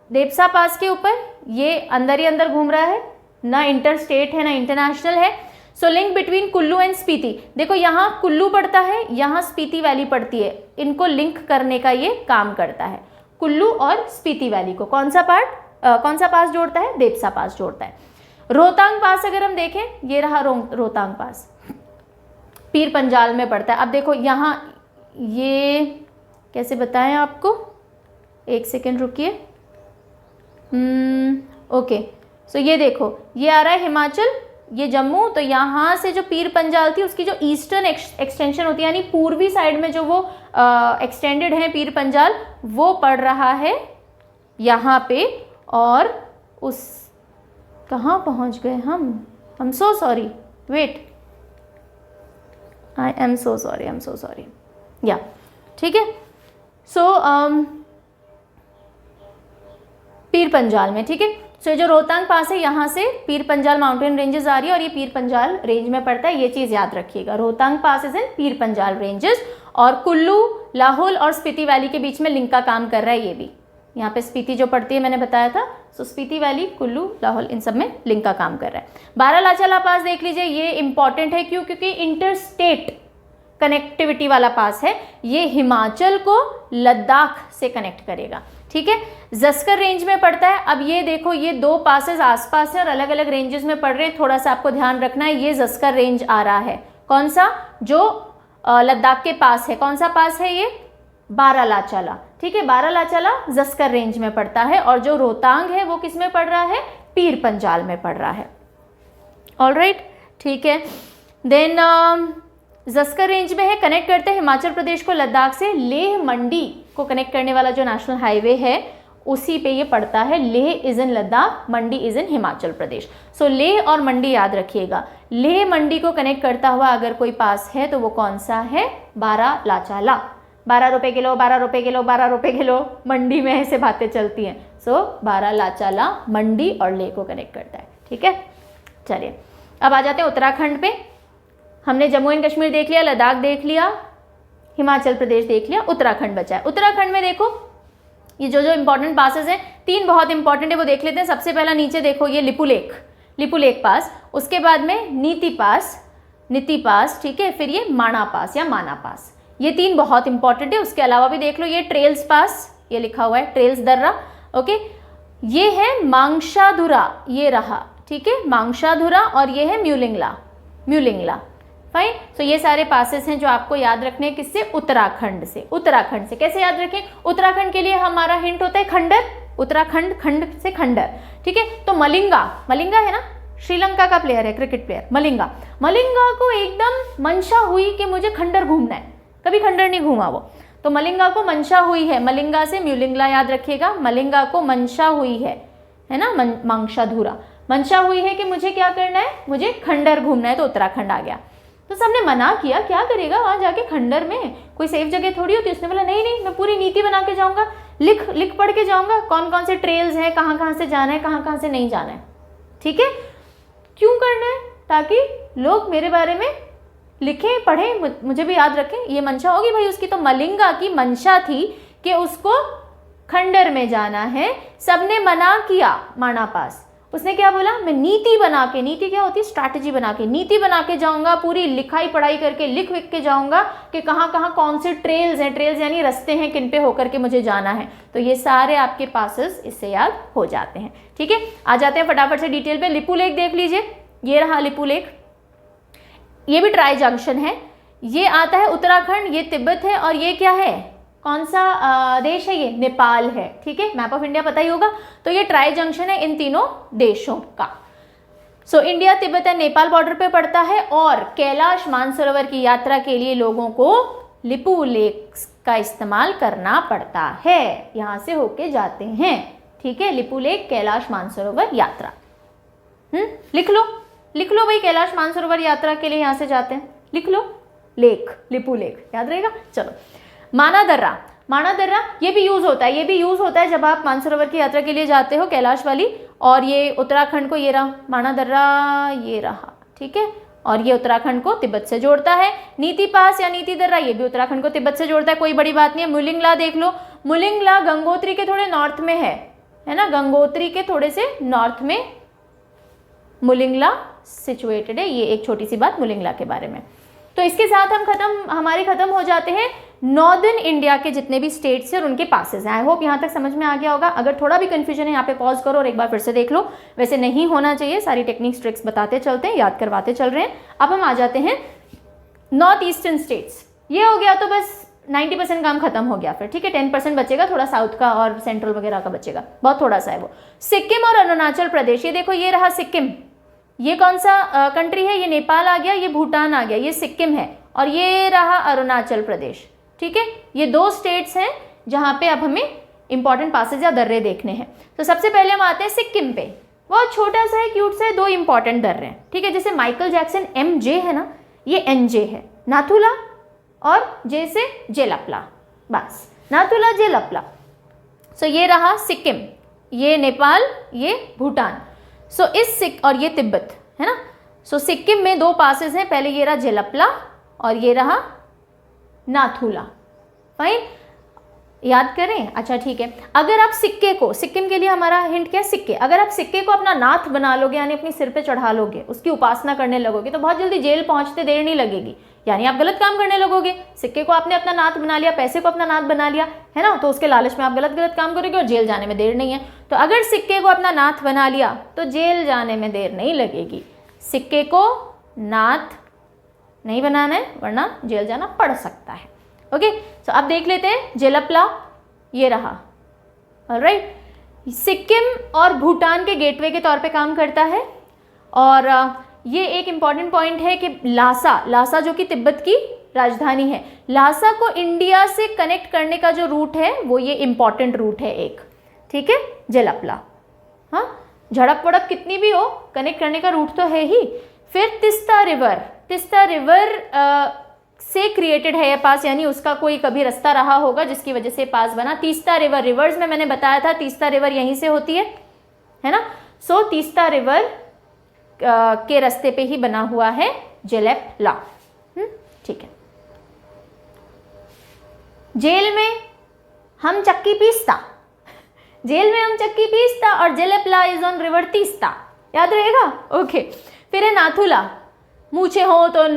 देबसा पास के ऊपर, ये अंदर ही अंदर घूम रहा है, ना इंटर स्टेट है ना इंटरनेशनल है। So link between Kullu and Spiti, देखो यहाँ कुल्लू पड़ता है, यहाँ स्पीति वैली पड़ती है, इनको लिंक करने का ये काम करता है। कुल्लू और स्पीति वैली को कौन सा पास जोड़ता है, देबसा पास जोड़ता है। रोहतांग पास अगर हम देखें, ये रहा रोहतांग पास, पीर पंजाल में पड़ता है। अब देखो यहाँ, ये कैसे बताएं आपको, एक सेकेंड रुकिए, ओके। सो ये देखो, ये आ रहा है हिमाचल, ये जम्मू, तो यहाँ से जो पीर पंजाल थी उसकी जो ईस्टर्न एक्सटेंशन होती है, यानी पूर्वी साइड में जो वो एक्सटेंडेड है पीर पंजाल, वो पड़ रहा है यहाँ पे। और उस कहाँ पहुँच गए हम so sorry, wait, I am so sorry, या ठीक है। सो पीर पंजाल में, ठीक है। सो जो रोहतांग पास है, यहाँ से पीर पंजाल माउंटेन रेंजेस आ रही है और ये पीर पंजाल रेंज में पड़ता है, ये चीज़ याद रखिएगा। रोहतांग पास is in Pir Panjal ranges, और कुल्लू, लाहौल और स्पीति वैली के बीच में लिंक का काम कर रहा है। ये भी यहाँ पे स्पीति जो पड़ती है मैंने बताया था, सो स्पीति वैली, कुल्लू, लाहौल, इन सब में लिंक का काम कर रहा है। बारालाचाला पास देख लीजिए, ये इंपॉर्टेंट है, क्यों, क्योंकि इंटर स्टेट कनेक्टिविटी वाला पास है, ये हिमाचल को लद्दाख से कनेक्ट करेगा। ठीक है, ज़स्कर रेंज में पड़ता है। अब ये देखो, ये दो पासेस आसपास हैं और अलग अलग रेंजेस में पड़ रहे हैं, थोड़ा सा आपको ध्यान रखना है। ये ज़स्कर रेंज आ रहा है, कौन सा, जो लद्दाख के पास है। कौन सा पास है ये, बारालाचाला। ठीक है, बारालाचाला ज़स्कर रेंज में पड़ता है, और जो रोहतांग है वो किस में पड़ रहा है, पीर पंजाल में पड़ रहा है। ऑलराइट, ठीक है। देन ज़स्कर रेंज में है, कनेक्ट करते हैं हिमाचल प्रदेश को लद्दाख से। लेह मंडी को कनेक्ट करने वाला जो नेशनल हाईवे है उसी पे ये पड़ता है। Leh is in Ladakh, Mandi is in Himachal Pradesh. So Leh और मंडी याद रखिएगा। लेह मंडी को कनेक्ट करता हुआ अगर कोई पास है तो वो कौन सा है, बारालाचाला। 12 रुपये किलो, 12 रुपये किलो, 12 रुपये किलो, मंडी में ऐसे बातें चलती हैं। सो बारालाचाला मंडी और लेह को कनेक्ट करता है। ठीक है, चलिए अब आ जाते हैं उत्तराखंड पे। हमने जम्मू एंड कश्मीर देख लिया, लद्दाख देख लिया, हिमाचल प्रदेश देख लिया, उत्तराखंड बचा है। उत्तराखंड में देखो ये जो जो इंपॉर्टेंट पासेस हैं, 3 बहुत इंपॉर्टेंट है, वो देख लेते हैं। सबसे पहला नीचे देखो, ये लिपुलेख, लिपुलेख पास, उसके बाद में नीति पास, नीति पास, ठीक है, फिर ये माणा पास या माना पास। ये 3 बहुत इंपॉर्टेंट है। उसके अलावा भी देख लो, ये ट्रेल्स पास, ये लिखा हुआ है ट्रेल्स दर्रा। ओके, ये है मांगशाधुरा, ये रहा, ठीक है, मांगशाधुरा, और ये है म्यूलिंगला, म्यूलिंगला। फाइन। सो ये सारे पासेस हैं जो आपको याद रखने हैं, किससे, उत्तराखंड से। उत्तराखंड से कैसे याद रखें, उत्तराखंड के लिए हमारा हिंट होता है खंडर, उत्तराखंड, खंड से खंडर। ठीक है, तो मलिंगा, मलिंगा है ना, श्रीलंका का प्लेयर है, क्रिकेट प्लेयर, मलिंगा। मलिंगा को एकदम मंशा हुई कि मुझे खंडर घूमना है, कभी खंडर नहीं घूमा वो, तो मलिंगा को मंशा हुई है, मलिंगा से म्यूलिंगला याद रखिएगा। मलिंगा को मंशा हुई है ना, मांगशाधुरा, मंशा हुई है कि मुझे क्या करना है, मुझे खंडर घूमना है, तो उत्तराखंड आ गया। तो सबने मना किया, क्या करेगा वहाँ जाके खंडर में, कोई सेफ जगह थोड़ी होती है। उसने बोला नहीं नहीं, मैं पूरी नीति बना के जाऊँगा, लिख पढ़ के जाऊँगा, कौन कौन से ट्रेल्स हैं, कहाँ कहाँ से जाना है, कहाँ कहाँ से नहीं जाना है। ठीक है, क्यों करना है, ताकि लोग मेरे बारे में लिखें, पढ़ें, मुझे भी याद रखें। ये मंशा होगी भाई उसकी। तो मलिंगा की मंशा थी कि उसको खंडर में जाना है, सबने मना किया माणा पास। उसने क्या बोला, मैं नीति बना के, नीति क्या होती है, स्ट्रैटेजी बना के, नीति बना के जाऊंगा, पूरी लिखाई पढ़ाई करके लिख विख के जाऊंगा कि कहाँ कहाँ कौन से ट्रेल्स हैं, ट्रेल्स यानी रास्ते हैं, किन पे होकर के मुझे जाना है। तो ये सारे आपके पासेस इससे याद हो जाते हैं। ठीक है, आ जाते हैं फटाफट से डिटेल पे। लिपुलेख देख लीजिए, ये रहा लिपुलेख, ये भी ट्राई जंक्शन है, ये आता है उत्तराखंड, ये तिब्बत है, और ये क्या है, कौन सा देश है, ये नेपाल है। ठीक है, मैप ऑफ इंडिया पता ही होगा। तो ये ट्राई जंक्शन है इन तीनों देशों का। So India, Tibet and Nepal border पे पड़ता है, और कैलाश मानसरोवर की यात्रा के लिए लोगों को लिपुलेख का इस्तेमाल करना पड़ता है, यहाँ से होके जाते हैं। ठीक है, लिपुलेख कैलाश मानसरोवर यात्रा। लिख लो भाई, कैलाश मानसरोवर यात्रा के लिए यहाँ से जाते हैं, लिख लो, लेख, लिपुलेख, याद रहेगा। चलो, माना दर्रा, माना दर्रा ये भी यूज़ होता है, ये भी यूज़ होता है जब आप मानसरोवर की यात्रा के लिए जाते हो, कैलाश वाली। और ये उत्तराखंड को, ये रहा माना दर्रा, ये रहा, ठीक है, और ये उत्तराखंड को तिब्बत से जोड़ता है। नीति पास या नीति दर्रा, ये भी उत्तराखंड को तिब्बत से जोड़ता है, कोई बड़ी बात नहीं है। मुलिंगला देख लो, मुलिंगला गंगोत्री के थोड़े नॉर्थ में है ना, गंगोत्री के थोड़े से नॉर्थ में मुलिंगला सिचुएटेड है। ये एक छोटी सी बात मुलिंगला के बारे में। तो इसके साथ हमारे खत्म हो जाते हैं नॉर्दर्न इंडिया के जितने भी स्टेट्स हैं और उनके पासेस हैं। आई होप यहाँ तक समझ में आ गया होगा। अगर थोड़ा भी कंफ्यूजन है यहाँ पे पॉज करो और एक बार फिर से देख लो, वैसे नहीं होना चाहिए, सारी टेक्निक्स ट्रिक्स बताते चलते हैं, याद करवाते चल रहे हैं। अब हम आ जाते हैं नॉर्थ ईस्टर्न स्टेट्स। ये हो गया तो बस 90% काम खत्म हो गया फिर, ठीक है। 10% बचेगा, थोड़ा साउथ का और सेंट्रल वगैरह का बचेगा, बहुत थोड़ा सा है वो। सिक्किम और अरुणाचल प्रदेश, ये देखो ये रहा सिक्किम, ये कौन सा कंट्री है, ये नेपाल आ गया, ये भूटान आ गया, ये सिक्किम है, और ये रहा अरुणाचल प्रदेश, ठीक है। ये 2 स्टेट्स हैं जहाँ पे अब हमें इंपॉर्टेंट पासेज या दर्रे देखने हैं। तो सबसे पहले हम आते हैं सिक्किम पे, बहुत छोटा सा है, क्यूट सा है, 2 इंपॉर्टेंट दर्रे हैं, ठीक है। जैसे माइकल जैक्सन MJ है ना, ये NJ है, नाथुला और जे से जेलपला, बस नाथुला जेलपला। सो ये रहा सिक्किम, ये नेपाल, ये भूटान, सो और ये तिब्बत है ना। सो सिक्किम में 2 पासेस हैं, पहले ये रहा जेलपला और ये रहा नाथुला, फाइन, याद करें। अच्छा ठीक है, अगर आप सिक्के को, सिक्किम के लिए हमारा हिंट क्या है, सिक्के, अगर आप सिक्के को अपना नाथ बना लोगे यानी अपनी सिर पे चढ़ा लोगे, उसकी उपासना करने लगोगे, तो बहुत जल्दी जेल पहुंचते देर नहीं लगेगी, यानी आप गलत काम करने लगोगे। सिक्के को आपने अपना नाथ बना लिया, पैसे को अपना नाथ बना लिया, है ना, तो उसके लालच में आप गलत गलत काम करोगे और जेल जाने में देर नहीं है। तो अगर सिक्के को अपना नाथ बना लिया तो जेल जाने में देर नहीं लगेगी। सिक्के को नाथ नहीं बनाना है वरना जेल जाना पड़ सकता है। ओके, तो अब देख लेते हैं जेलपला, ये रहा। ऑलराइट, सिक्किम और भूटान के गेटवे के तौर पे काम करता है। और ये एक इम्पॉर्टेंट पॉइंट है कि लासा जो कि तिब्बत की राजधानी है, लासा को इंडिया से कनेक्ट करने का जो रूट है वो ये इम्पॉर्टेंट रूट है एक, ठीक है, जेलपला। हाँ, झड़प वड़प कितनी भी हो, कनेक्ट करने का रूट तो है ही। फिर तीस्ता रिवर से क्रिएटेड है ये पास, यानी उसका कोई कभी रास्ता रहा होगा जिसकी वजह से पास बना। तीस्ता रिवर, रिवर्स में मैंने बताया था तीस्ता रिवर यहीं से होती है ना। सो तीस्ता रिवर के रास्ते पे ही बना हुआ है जेलपला। ठीक है। जेल में हम चक्की पीसता और Jelepla is on river Teesta, याद रहेगा। ओके, फिर है नाथुला, मूछे हो तो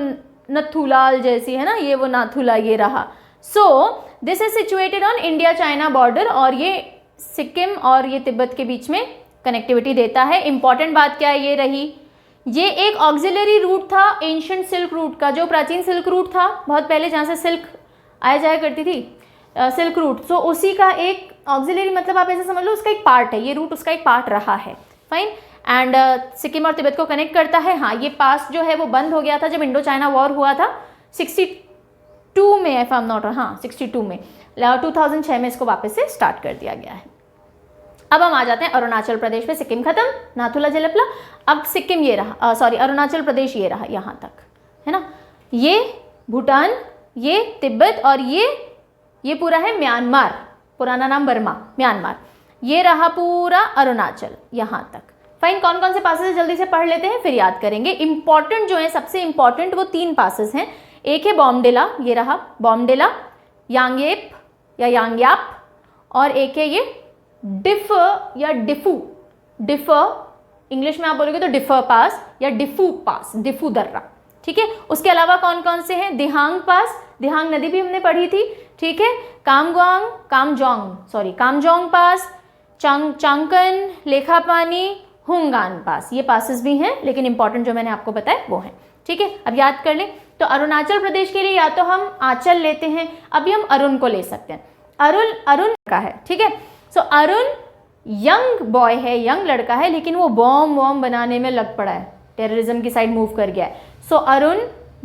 नथुलाल जैसी, है ना, ये वो नाथुला, ये रहा। So this is situated on India China border, और ये सिक्किम और ये तिब्बत के बीच में कनेक्टिविटी देता है। इंपॉर्टेंट बात क्या है, ये रही, ये एक ऑक्सिलरी रूट था एंशिएंट सिल्क रूट का, जो प्राचीन सिल्क रूट था बहुत पहले, जहाँ से सिल्क आया जाया करती थी, सिल्क रूट। सो उसी का एक ऑक्सिलरी, मतलब आप ऐसे समझ लो उसका एक पार्ट है, ये रूट उसका एक पार्ट रहा है। फाइन। एंड सिक्किम और तिब्बत को कनेक्ट करता है। हाँ, ये पास जो है वो बंद हो गया था जब इंडो चाइना वॉर हुआ था 62 में, इफ आई एम नॉट, हाँ 62 में, 2006 में इसको वापस से स्टार्ट कर दिया गया है। अब हम आ जाते हैं अरुणाचल प्रदेश पे। सिक्किम खत्म, नाथुला जेलपला, अब सिक्किम ये रहा, सॉरी अरुणाचल प्रदेश ये रहा यहाँ तक, है ना। ये भूटान, ये तिब्बत, और ये पूरा है म्यांमार, पुराना नाम बर्मा, म्यांमार। ये रहा पूरा अरुणाचल यहाँ तक। फाइन, कौन कौन से पासेस जल्दी से पढ़ लेते हैं फिर याद करेंगे। इंपॉर्टेंट जो है, सबसे इंपॉर्टेंट वो 3 पासेस हैं। एक है बॉम्डेला, ये रहा बॉम्डेला, यांगेप या यांग्याप, और एक है ये डिफ या डिफू इंग्लिश में आप बोलोगे तो डिफर पास या डिफू पास, डिफू दर्रा, ठीक है। उसके अलावा कौन कौन से हैं, दिहांग पास, दिहांग नदी भी हमने पढ़ी थी, ठीक है। कामजोंग पास, चांगकन, लेखापानी, हुंगान पास, ये पासेस भी हैं, लेकिन इंपॉर्टेंट जो मैंने आपको बताया वो हैं, ठीक है। अब याद कर लें, तो अरुणाचल प्रदेश के लिए या तो हम आंचल लेते हैं, अभी हम अरुण को ले सकते हैं। अरुण का है, ठीक है। सो अरुण यंग बॉय है, यंग लड़का है, लेकिन वो बॉम्ब बनाने में लग पड़ा है, टेररिज्म की साइड मूव कर गया है। सो अरुण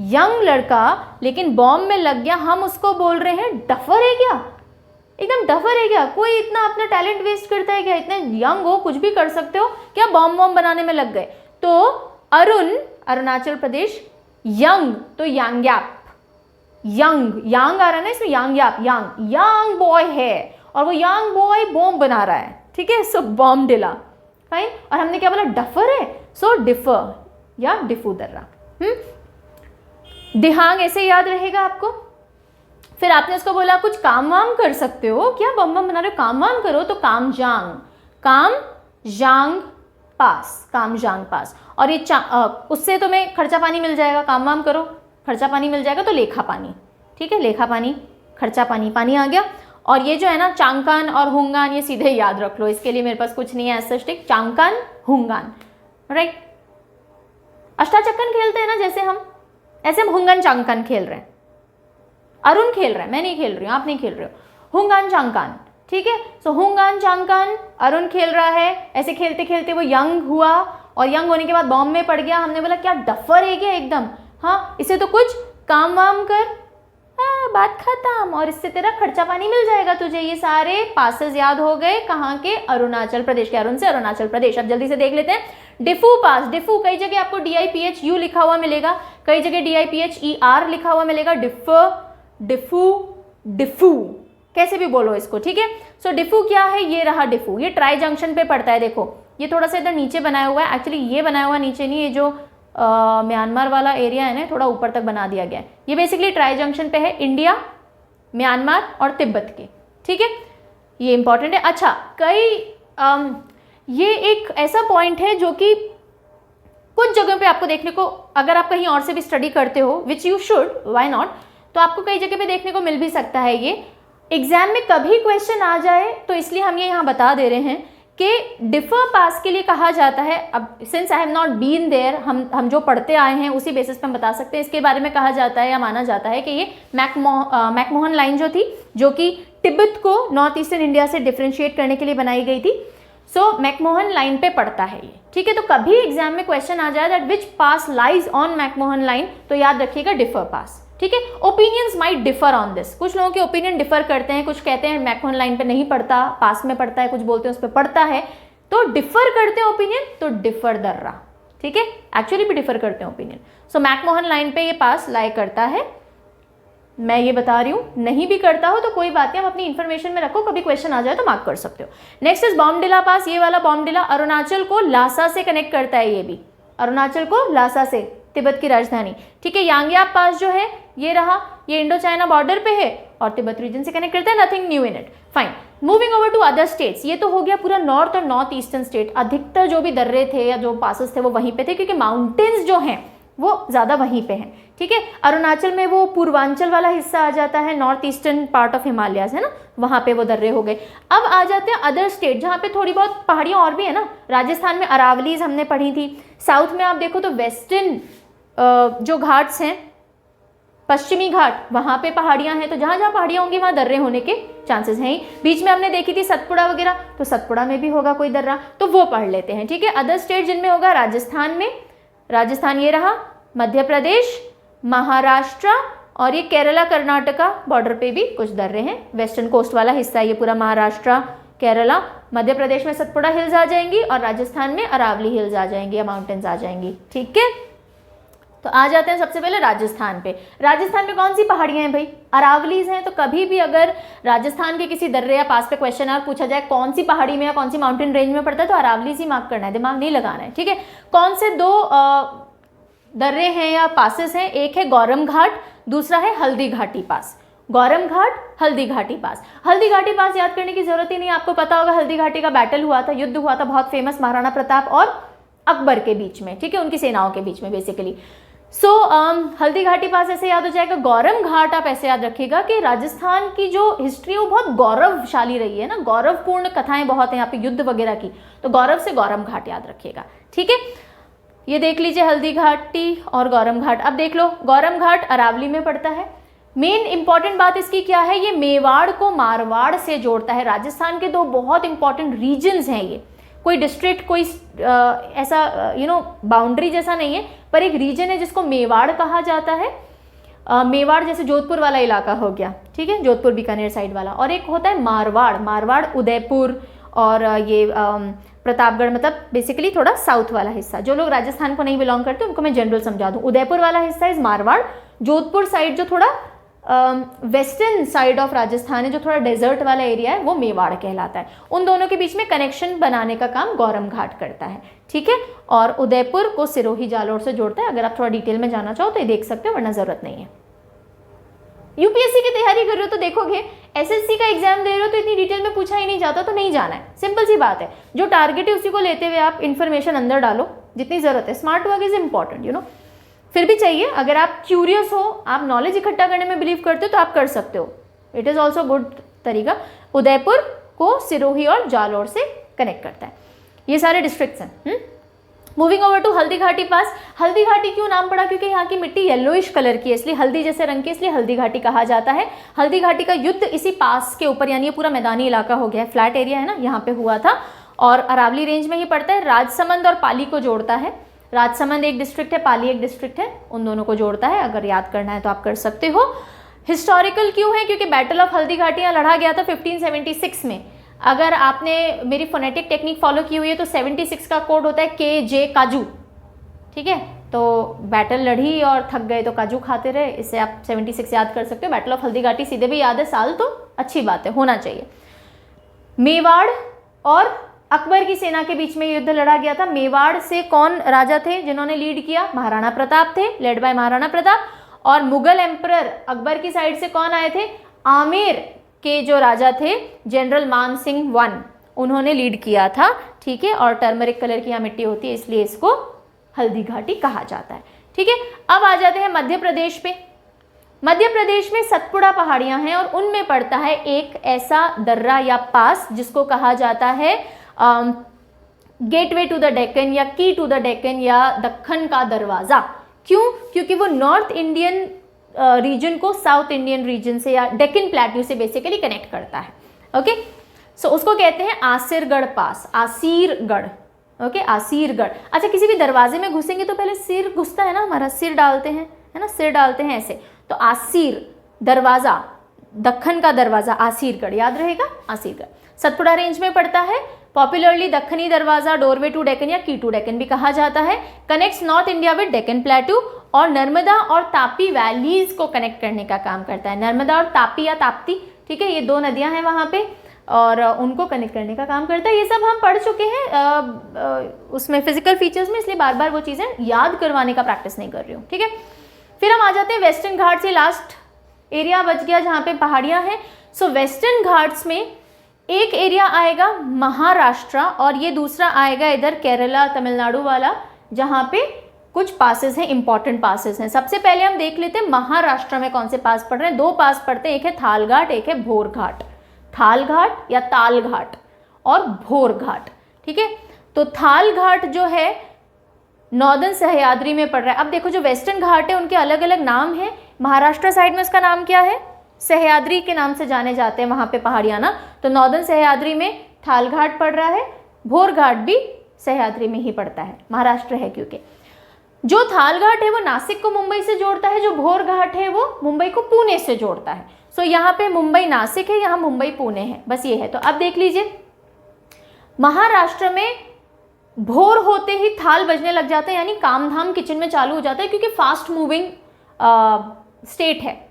यंग लड़का लेकिन बॉम्ब में लग गया, हम उसको बोल रहे हैं डफर है क्या, एकदम डफर है क्या, कोई इतना अपना टैलेंट वेस्ट करता है क्या, इतने यंग हो कुछ भी कर सकते हो क्या, बॉम्ब बनाने में लग गए। तो अरुण अरुणाचल प्रदेश, यंग तो यांग्याप, यंग आ रहा है ना इसमें, यांग्याप यंग बॉय है, और वो यंग बॉय बॉम्ब बना रहा है, ठीक है। सो बॉम्बडिला, फाइन। और हमने क्या बोला, डफर है, सो डिफर या डिफू दर्रा। दिहांग ऐसे याद रहेगा आपको। फिर आपने उसको बोला कुछ काम वाम कर सकते हो क्या, बम बना रहे हो, काम वाम करो, तो कामजांग पास, और ये उससे तुम्हें खर्चा पानी मिल जाएगा, काम वाम करो खर्चा पानी मिल जाएगा, तो लेखा पानी, ठीक है, लेखा पानी, खर्चा पानी, पानी आ गया। और ये जो है ना चांगकान और हुंगान, ये सीधे याद रख लो, इसके लिए मेरे पास कुछ नहीं है ऐसा स्टिक, चांगकान हुंगान, राइट। अष्टाचक्कन खेलते हैं ना जैसे हम, ऐसे हम हुंगान चांगकान खेल रहे हैं, अरुण खेल रहा है, मैं नहीं खेल रही हूँ, आप नहीं खेल रहे हो, हुंगान चांगकान, ठीक है। सो हुंगान चांगकान अरुण खेल रहा है, ऐसे खेलते खेलते वो यंग हुआ, और यंग होने के बाद बॉम्ब में पड़ गया। हमने बोला क्या डफर है क्या एकदम, हाँ इसे तो कुछ काम वाम कर, बात खत्म, और इससे तेरा खर्चा पानी मिल जाएगा तुझे। ये सारे पासेस याद हो गए, कहाँ के, अरुणाचल प्रदेश के, अरुण से अरुणाचल प्रदेश। अब जल्दी से देख लेते हैं। डिफू पास, डिफू कई जगह आपको DIPHU लिखा हुआ मिलेगा, कई जगह DIPHER लिखा हुआ मिलेगा, डिफू कैसे भी बोलो इसको, ठीक है। सो डिफू क्या है, ये रहा डिफू, ये ट्राई जंक्शन पे पड़ता है, देखो ये थोड़ा सा इधर नीचे बनाया हुआ है, एक्चुअली ये बनाया हुआ नीचे नहीं, ये जो म्यांमार वाला एरिया है ना, थोड़ा ऊपर तक बना दिया गया है। ये बेसिकली ट्राई जंक्शन पे है इंडिया, म्यांमार और तिब्बत के, ठीक है, ये इंपॉर्टेंट है। अच्छा, ये एक ऐसा पॉइंट है जो कि कुछ जगहों पे आपको देखने को, अगर आप कहीं और से भी स्टडी करते हो, which you should, why not, तो आपको कई जगह पे देखने को मिल भी सकता है। ये एग्जाम में कभी क्वेश्चन आ जाए तो इसलिए हम ये यहाँ बता दे रहे हैं कि डिफर पास के लिए कहा जाता है। अब since I have not been there, हम जो पढ़ते आए हैं उसी बेसिस पे हम बता सकते हैं। इसके बारे में कहा जाता है या माना जाता है कि ये मैकमोहन लाइन जो थी, जो कि तिब्बत को नॉर्थ ईस्टर्न इंडिया से डिफ्रेंशिएट करने के लिए बनाई गई थी, सो मैकमोहन लाइन पे पड़ता है ये, ठीक है। तो कभी एग्जाम में क्वेश्चन आ जाए that which pass lies on McMahon line, तो याद रखिएगा डिफर पास, ठीक है। Opinions might differ on this, कुछ लोगों के ओपिनियन डिफर करते हैं, कुछ कहते हैं मैकमोहन लाइन पे नहीं पड़ता, पास में पड़ता है, कुछ बोलते हैं उस पर पड़ता है। तो डिफर करते हैं ओपिनियन, तो डिफर दर्रा, ठीक है, एक्चुअली भी डिफर करते हैं ओपिनियन। सो मैकमोहन लाइन पे ये पास लाई करता है, मैं ये बता रही हूँ। नहीं भी करता हो तो कोई बात नहीं, आप अपनी इन्फॉर्मेशन में रखो, कभी क्वेश्चन आ जाए तो मार्क कर सकते हो। नेक्स्ट इज बॉमडिला पास। ये वाला बॉमडिला अरुणाचल को लासा से कनेक्ट करता है, ये भी अरुणाचल को लासा से, तिब्बत की राजधानी, ठीक है। यांग्याप पास जो है ये रहा, ये इंडो चाइना बॉर्डर पे है और तिब्बत रीजन से कनेक्ट करता है, nothing new in it, fine. Moving over to other states, ये तो हो गया पूरा नॉर्थ और नॉर्थ ईस्टर्न स्टेट। अधिकतर जो भी दर्रे थे या जो पासेस थे वो वहीं पे थे, क्योंकि माउंटेन्स जो हैं वो ज़्यादा वहीं पे हैं, ठीक है। अरुणाचल में वो पूर्वांचल वाला हिस्सा आ जाता है, north eastern part of Himalayas है ना, वहाँ पे वो दर्रे हो गए। अब आ जाते हैं अदर स्टेट जहाँ पे थोड़ी बहुत पहाड़ियाँ और भी है ना। राजस्थान में अरावलीज हमने पढ़ी थी। साउथ में आप देखो तो वेस्टर्न जो घाट्स हैं, पश्चिमी घाट, वहाँ पे पहाड़ियाँ हैं, तो जहाँ जहाँ पहाड़ियाँ होंगी वहाँ दर्रे होने के चांसेस हैं ही। बीच में हमने देखी थी सतपुड़ा वगैरह, तो सतपुड़ा में भी होगा कोई दर्रा, तो वो पढ़ लेते हैं, ठीक है। अदर स्टेट जिनमें होगा, राजस्थान में, राजस्थान ये रहा, मध्य प्रदेश, महाराष्ट्र और ये केरला कर्नाटका बॉर्डर पे भी कुछ दर्रे हैं। वेस्टर्न कोस्ट वाला हिस्सा ये पूरा महाराष्ट्र, केरला, मध्य प्रदेश में सतपुड़ा हिल्स आ जाएंगी और राजस्थान में अरावली हिल्स आ जाएंगी या माउंटेन्स आ जाएंगी, ठीक है। तो आ जाते हैं सबसे पहले राजस्थान पे। राजस्थान में कौन सी पहाड़ियाँ हैं भाई? अरावलीज हैं। तो कभी भी अगर राजस्थान के किसी दर्रे या पास पे क्वेश्चन आर पूछा जाए कौन सी पहाड़ी में या कौन सी माउंटेन रेंज में पड़ता है, तो अरावलीज ही मार्क करना है, दिमाग नहीं लगाना है, ठीक है। कौन से दो दर्रे हैं या पासेस हैं? एक है गौरम घाट, दूसरा है हल्दी घाटी पास। गौरम घाट, हल्दी घाटी पास। हल्दी घाटी पास याद करने की जरूरत ही नहीं, आपको पता होगा हल्दी घाटी का बैटल हुआ था, युद्ध हुआ था बहुत फेमस, महाराणा प्रताप और अकबर के बीच में, ठीक है, उनकी सेनाओं के बीच में बेसिकली। हल्दी घाटी पास ऐसे याद हो जाएगा। गौरम घाट आप ऐसे याद रखिएगा कि राजस्थान की जो हिस्ट्री है वो बहुत गौरवशाली रही है ना, गौरवपूर्ण कथाएं बहुत हैं यहाँ पे युद्ध वगैरह की, तो गौरव से गौरम घाट याद रखिएगा, ठीक है। ये देख लीजिए हल्दी घाटी और गौरम घाट। अब देख लो गौरम घाट अरावली में पड़ता है। मेन इंपॉर्टेंट बात इसकी क्या है, ये मेवाड़ को मारवाड़ से जोड़ता है। राजस्थान के दो बहुत इंपॉर्टेंट रीजन्स हैं ये, कोई डिस्ट्रिक्ट कोई ऐसा बाउंड्री जैसा नहीं है, पर एक रीजन है जिसको मेवाड़ कहा जाता है। मेवाड़ जैसे जोधपुर वाला इलाका हो गया, ठीक है, जोधपुर बीकानेर साइड वाला। और एक होता है मारवाड़, मारवाड़ उदयपुर और ये प्रतापगढ़, मतलब बेसिकली थोड़ा साउथ वाला हिस्सा। जो लोग राजस्थान को नहीं बिलोंग करते उनको मैं जनरल समझा दूं, उदयपुर वाला हिस्सा इज मारवाड़, जोधपुर साइड जो थोड़ा वेस्टर्न साइड ऑफ राजस्थान है, जो थोड़ा डेजर्ट वाला एरिया है, वो मेवाड़ कहलाता है। उन दोनों के बीच में कनेक्शन बनाने का काम गौरम घाट करता है, ठीक है। और उदयपुर को सिरोही जालोर से जोड़ता है। अगर आप थोड़ा डिटेल में जाना चाहो तो ये देख सकते हो, वरना जरूरत नहीं है। यूपीएससी की तैयारी कर रहे हो तो देखोगे, एसएससी का एग्जाम दे रहे हो तो इतनी डिटेल में पूछा ही नहीं जाता, तो नहीं जाना है, सिंपल सी बात है। जो टारगेट है उसी को लेते हुए आप इन्फॉर्मेशन अंदर डालो जितनी जरूरत है। स्मार्ट वर्क इज इंपॉर्टेंट, फिर भी चाहिए। अगर आप क्यूरियस हो, आप नॉलेज इकट्ठा करने में बिलीव करते हो तो आप कर सकते हो, इट इज ऑल्सो गुड तरीका। उदयपुर को सिरोही और जालोर से कनेक्ट करता है। ये सारे डिस्ट्रिक्ट्स हैं। Moving over to Haldi Ghati पास। हल्दी घाटी क्यों नाम पड़ा? क्योंकि यहाँ की मिट्टी येलोइश कलर की है, इसलिए हल्दी जैसे रंग की, इसलिए हल्दी घाटी कहा जाता है। हल्दी घाटी का युद्ध इसी पास के ऊपर, यानी ये पूरा मैदानी इलाका हो गया, फ्लैट एरिया है ना, यहाँ पे हुआ था और अरावली रेंज में ही पड़ता है। राजसमंद और पाली को जोड़ता है। राजसमंद एक डिस्ट्रिक्ट है, पाली एक डिस्ट्रिक्ट है, उन दोनों को जोड़ता है। अगर याद करना है तो आप कर सकते हो। हिस्टोरिकल क्यों है? क्योंकि बैटल ऑफ हल्दी घाटी यहाँ लड़ा गया था 1576 में। अगर आपने मेरी फोनेटिक टेक्निक फॉलो की हुई है तो 76 का कोड होता है KJ काजू, ठीक है। तो बैटल लड़ी और थक गए तो काजू खाते रहे, इससे आप 76 याद कर सकते हो। बैटल ऑफ हल्दी घाटी सीधे भी याद है, साल तो अच्छी बात है, होना चाहिए। मेवाड़ और अकबर की सेना के बीच में युद्ध लड़ा गया था। मेवाड़ से कौन राजा थे जिन्होंने लीड किया? महाराणा प्रताप थे, लेड बाय महाराणा प्रताप। और मुगल एम्परर अकबर की साइड से कौन आए थे? आमेर के जो राजा थे जनरल मान सिंह वन, उन्होंने लीड किया था, ठीक है। और टर्मरिक कलर की यहाँ मिट्टी होती है, इसलिए इसको हल्दी घाटी कहा जाता है। ठीक है, अब आ जाते हैं मध्य प्रदेश पे। मध्य प्रदेश में सतपुड़ा पहाड़ियां हैं और उनमें पड़ता है एक ऐसा दर्रा या पास जिसको कहा जाता है गेटवे टू द डेक्कन या की टू द डेक्कन या दक्कन का दरवाज़ा। क्यों? क्योंकि वो नॉर्थ इंडियन रीजन को साउथ इंडियन रीजन से या डेक्कन प्लेट्यू से बेसिकली कनेक्ट करता है। ओके, सो उसको कहते हैं आसिरगढ़ पास, आसीरगढ़। ओके, आसीरगढ़। अच्छा, किसी भी दरवाजे में घुसेंगे तो पहले सिर घुसता है ना, हमारा सिर डालते हैं, है ना, सिर डालते हैं ऐसे, तो आसीर दरवाज़ा, दक्कन का दरवाज़ा, आसीरगढ़, याद रहेगा, आसीरगढ़। सतपुड़ा रेंज में पड़ता है। पॉपुलरली दक्कनी दरवाज़ा, डोरवे टू डेक्कन या की टू डेक्कन भी कहा जाता है। Connects north India with Deccan plateau और नर्मदा और तापी वैलीज को कनेक्ट करने का काम करता है। नर्मदा और तापी या ताप्ती, ठीक है, ये दो नदियां हैं वहाँ पे और उनको कनेक्ट करने का काम करता है। ये सब हम पढ़ चुके हैं उसमें फिजिकल फीचर्स में, इसलिए बार बार वो चीज़ें याद करवाने का प्रैक्टिस नहीं कर रही हूँ। ठीक है, फिर हम आ जाते हैं वेस्टर्न घाट से। लास्ट एरिया बच गया जहाँ पे पहाड़ियाँ हैं। सो वेस्टर्न घाट्स में एक एरिया आएगा महाराष्ट्र और ये दूसरा आएगा इधर केरला तमिलनाडु वाला, जहाँ पे कुछ पासेस हैं, इंपॉर्टेंट पासेस हैं। सबसे पहले हम देख लेते हैं महाराष्ट्र में कौन से पास पड़ रहे हैं। दो पास पड़ते हैं, एक है थाल घाट, एक है भोर घाट। थाल घाट या ताल घाट और भोर घाट। ठीक है, तो थाल घाट जो है नॉर्दर्न सह्याद्री में पड़ रहा है। अब देखो, जो वेस्टर्न घाट है उनके अलग अलग नाम हैं। महाराष्ट्र साइड में उसका नाम क्या है? सह्याद्री के नाम से जाने जाते हैं वहाँ पे पहाड़ियाँ ना। तो नॉर्दर्न सह्याद्री में थाल घाट पड़ रहा है, भोर घाट भी सह्याद्री में ही पड़ता है, महाराष्ट्र है क्योंकि। जो थाल घाट है वो नासिक को मुंबई से जोड़ता है, जो भोर घाट है वो मुंबई को पुणे से जोड़ता है। सो यहाँ पे मुंबई नासिक है, यहाँ मुंबई पुणे है, बस ये है। तो अब देख लीजिए, महाराष्ट्र में भोर होते ही थाल बजने लग जाते हैं, यानी काम धाम किचन में चालू हो जाता है, क्योंकि फास्ट मूविंग स्टेट है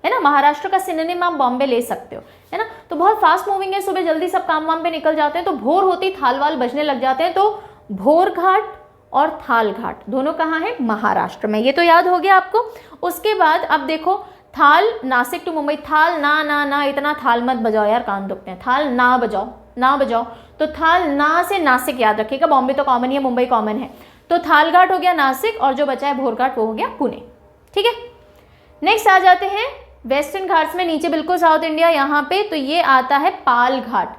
ना। महाराष्ट्र का सिनोनिम आप बॉम्बे ले सकते हो, है ना। तो बहुत फास्ट मूविंग है, सुबह जल्दी सब काम वाम पे निकल जाते हैं, तो भोर होती थाल वाल बजने लग जाते हैं। तो भोर घाट और थाल घाट दोनों कहाँ हैं? महाराष्ट्र में। ये तो याद हो गया आपको। उसके बाद अब देखो, थाल नासिक टू मुंबई, थाल ना ना ना, इतना थाल मत बजाओ यार, कान दुखते हैं। थाल ना बजाओ, ना बजाओ। तो थाल ना से नासिक याद रखिएगा, बॉम्बे तो कॉमन ही है, मुंबई कॉमन है। तो थाल घाट हो गया नासिक और जो बचा है भोर घाट वो हो गया पुणे। ठीक है, नेक्स्ट आ जाते हैं वेस्टर्न घाट्स में, नीचे बिल्कुल साउथ इंडिया यहाँ पे। तो ये आता है पाल घाट।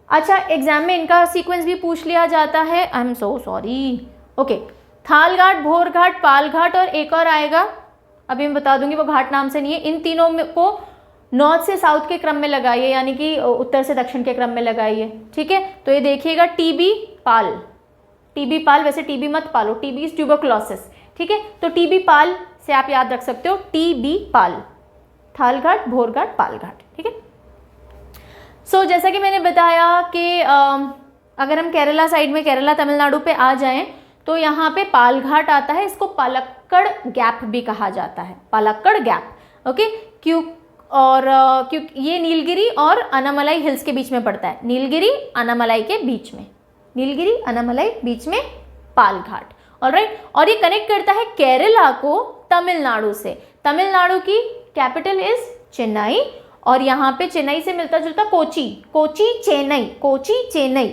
अच्छा, एग्जाम में इनका सीक्वेंस भी पूछ लिया जाता है, आई एम सो सॉरी। ओके, थाल घाट, भोर घाट, पाल घाट और एक और आएगा, अभी मैं बता दूंगी, वो घाट नाम से नहीं है। इन तीनों को नॉर्थ से साउथ के क्रम में लगाइए, यानी कि उत्तर से दक्षिण के क्रम में लगाइए। ठीक है, तो ये देखिएगा, टीबी पाल, टीबी पाल, वैसे टीबी मत पालो, टीबी इज ट्यूबरकुलोसिस। ठीक है, तो टीबी पाल से आप याद रख सकते हो, टीबी पाल, थाल घाट, भोर घाट, पाल घाट। ठीक है, सो जैसा कि मैंने बताया कि अगर हम केरला साइड में, केरला तमिलनाडु पे आ जाएं, तो यहाँ पे पाल घाट आता है। इसको पालक्कड़ गैप भी कहा जाता है, पालक्कड़ गैप। ओके, क्योंकि ये नीलगिरी और अनामलाई हिल्स के बीच में पड़ता है, नीलगिरी अनामलाई के बीच में, नीलगिरी अनामलाई बीच में पाल घाट। ऑलराइट, और ये कनेक्ट करता है केरला को तमिलनाडु से। तमिलनाडु की कैपिटल इज चेन्नई और यहाँ पे चेन्नई से मिलता जुलता कोची, कोची चेन्नई, कोची चेन्नई।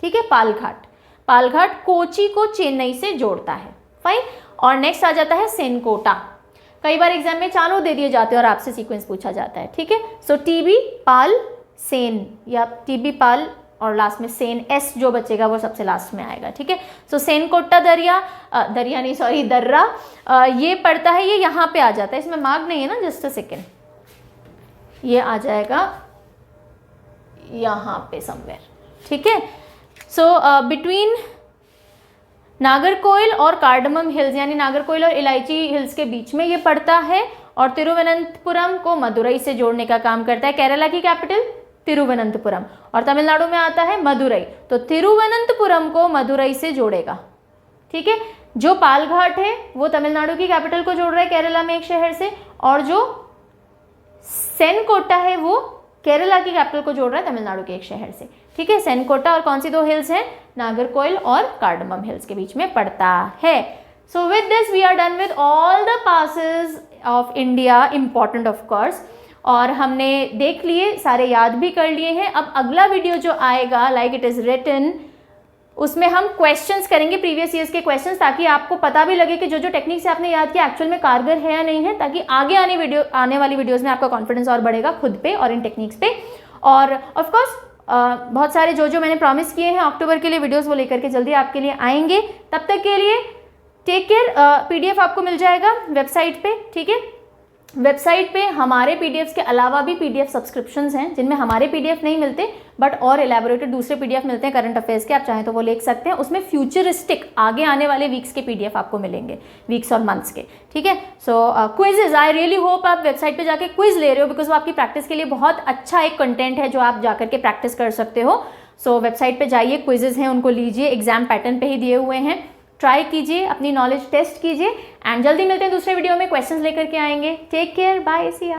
ठीक है, पाल घाट, पाल घाट कोची को चेन्नई से जोड़ता है। फाइन, और नेक्स्ट आ जाता है सेनकोटा। कई बार एग्जाम में चारों दे दिए जाते हैं और आपसे सीक्वेंस पूछा जाता है। ठीक है, सो टीबी पाल सेन या टीबी पाल और लास्ट में सेन, एस जो बचेगा वो सबसे लास्ट में आएगा। ठीक है, सो सेनकोटा दर्रा, ये पड़ता है, ये यहाँ पे आ जाता है, इसमें मार्ग नहीं है ना, जस्ट अ सेकेंड, ये आ जाएगा यहाँ पे समवेयर। ठीक है, सो बिटवीन नागरकोइल और कार्डमम हिल्स, यानी नागरकोइल और इलायची हिल्स के बीच में ये पड़ता है और तिरुवनंतपुरम को मदुरई से जोड़ने का काम करता है। केरला की कैपिटल तिरुवनंतपुरम और तमिलनाडु में आता है मदुरई, तो तिरुवनंतपुरम को मदुरई से जोड़ेगा। ठीक है, जो पाल घाट है वो तमिलनाडु की कैपिटल को जोड़ रहा है केरला में एक शहर से, और जो सेनकोटा है वो केरला की कैपिटल को जोड़ रहा है तमिलनाडु के एक शहर से। ठीक है, सेनकोटा और कौन सी दो हिल्स हैं? नागरकोइल और कार्डमम हिल्स के बीच में पड़ता है। So with this we are done with all the passes of India, important of course, और हमने देख लिए, सारे याद भी कर लिए हैं। अब अगला वीडियो जो आएगा, लाइक इट इज रिटन, उसमें हम क्वेश्चंस करेंगे, प्रीवियस ईयर्स के क्वेश्चंस, ताकि आपको पता भी लगे कि जो जो टेक्निक्स आपने याद किया एक्चुअल में कारगर है या नहीं है, ताकि आगे आने वाली वीडियोस में आपका कॉन्फिडेंस और बढ़ेगा खुद पे और इन टेक्निक्स पे। और ऑफ कोर्स बहुत सारे जो मैंने प्रॉमिस किए हैं अक्टूबर के लिए वीडियोस, वो लेकर के जल्दी आपके लिए आएंगे। तब तक के लिए टेक केयर। PDF आपको मिल जाएगा वेबसाइट पे, ठीक है। वेबसाइट पे हमारे PDFs के अलावा भी PDF सब्सक्रिप्शंस हैं जिनमें हमारे PDF नहीं मिलते बट और एलैबोरेटेड दूसरे PDF मिलते हैं करंट अफेयर्स के, आप चाहें तो वो ले सकते हैं। उसमें फ्यूचरिस्टिक आगे आने वाले वीक्स के PDF आपको मिलेंगे, वीक्स और मंथ्स के, ठीक है। सो क्विजेज, आई रियली होप आप वेबसाइट पे जाके क्विज ले रहे हो, बिकॉज वो आपकी प्रैक्टिस के लिए बहुत अच्छा एक कंटेंट है जो आप जाकर के प्रैक्टिस कर सकते हो। सो वेबसाइट पे जाइए, क्विजेज हैं उनको लीजिए, एग्जाम पैटर्न पे ही दिए हुए हैं, ट्राई कीजिए, अपनी नॉलेज टेस्ट कीजिए। एंड जल्दी मिलते हैं दूसरे वीडियो में, क्वेश्चंस लेकर के आएंगे। Take care, bye, see you.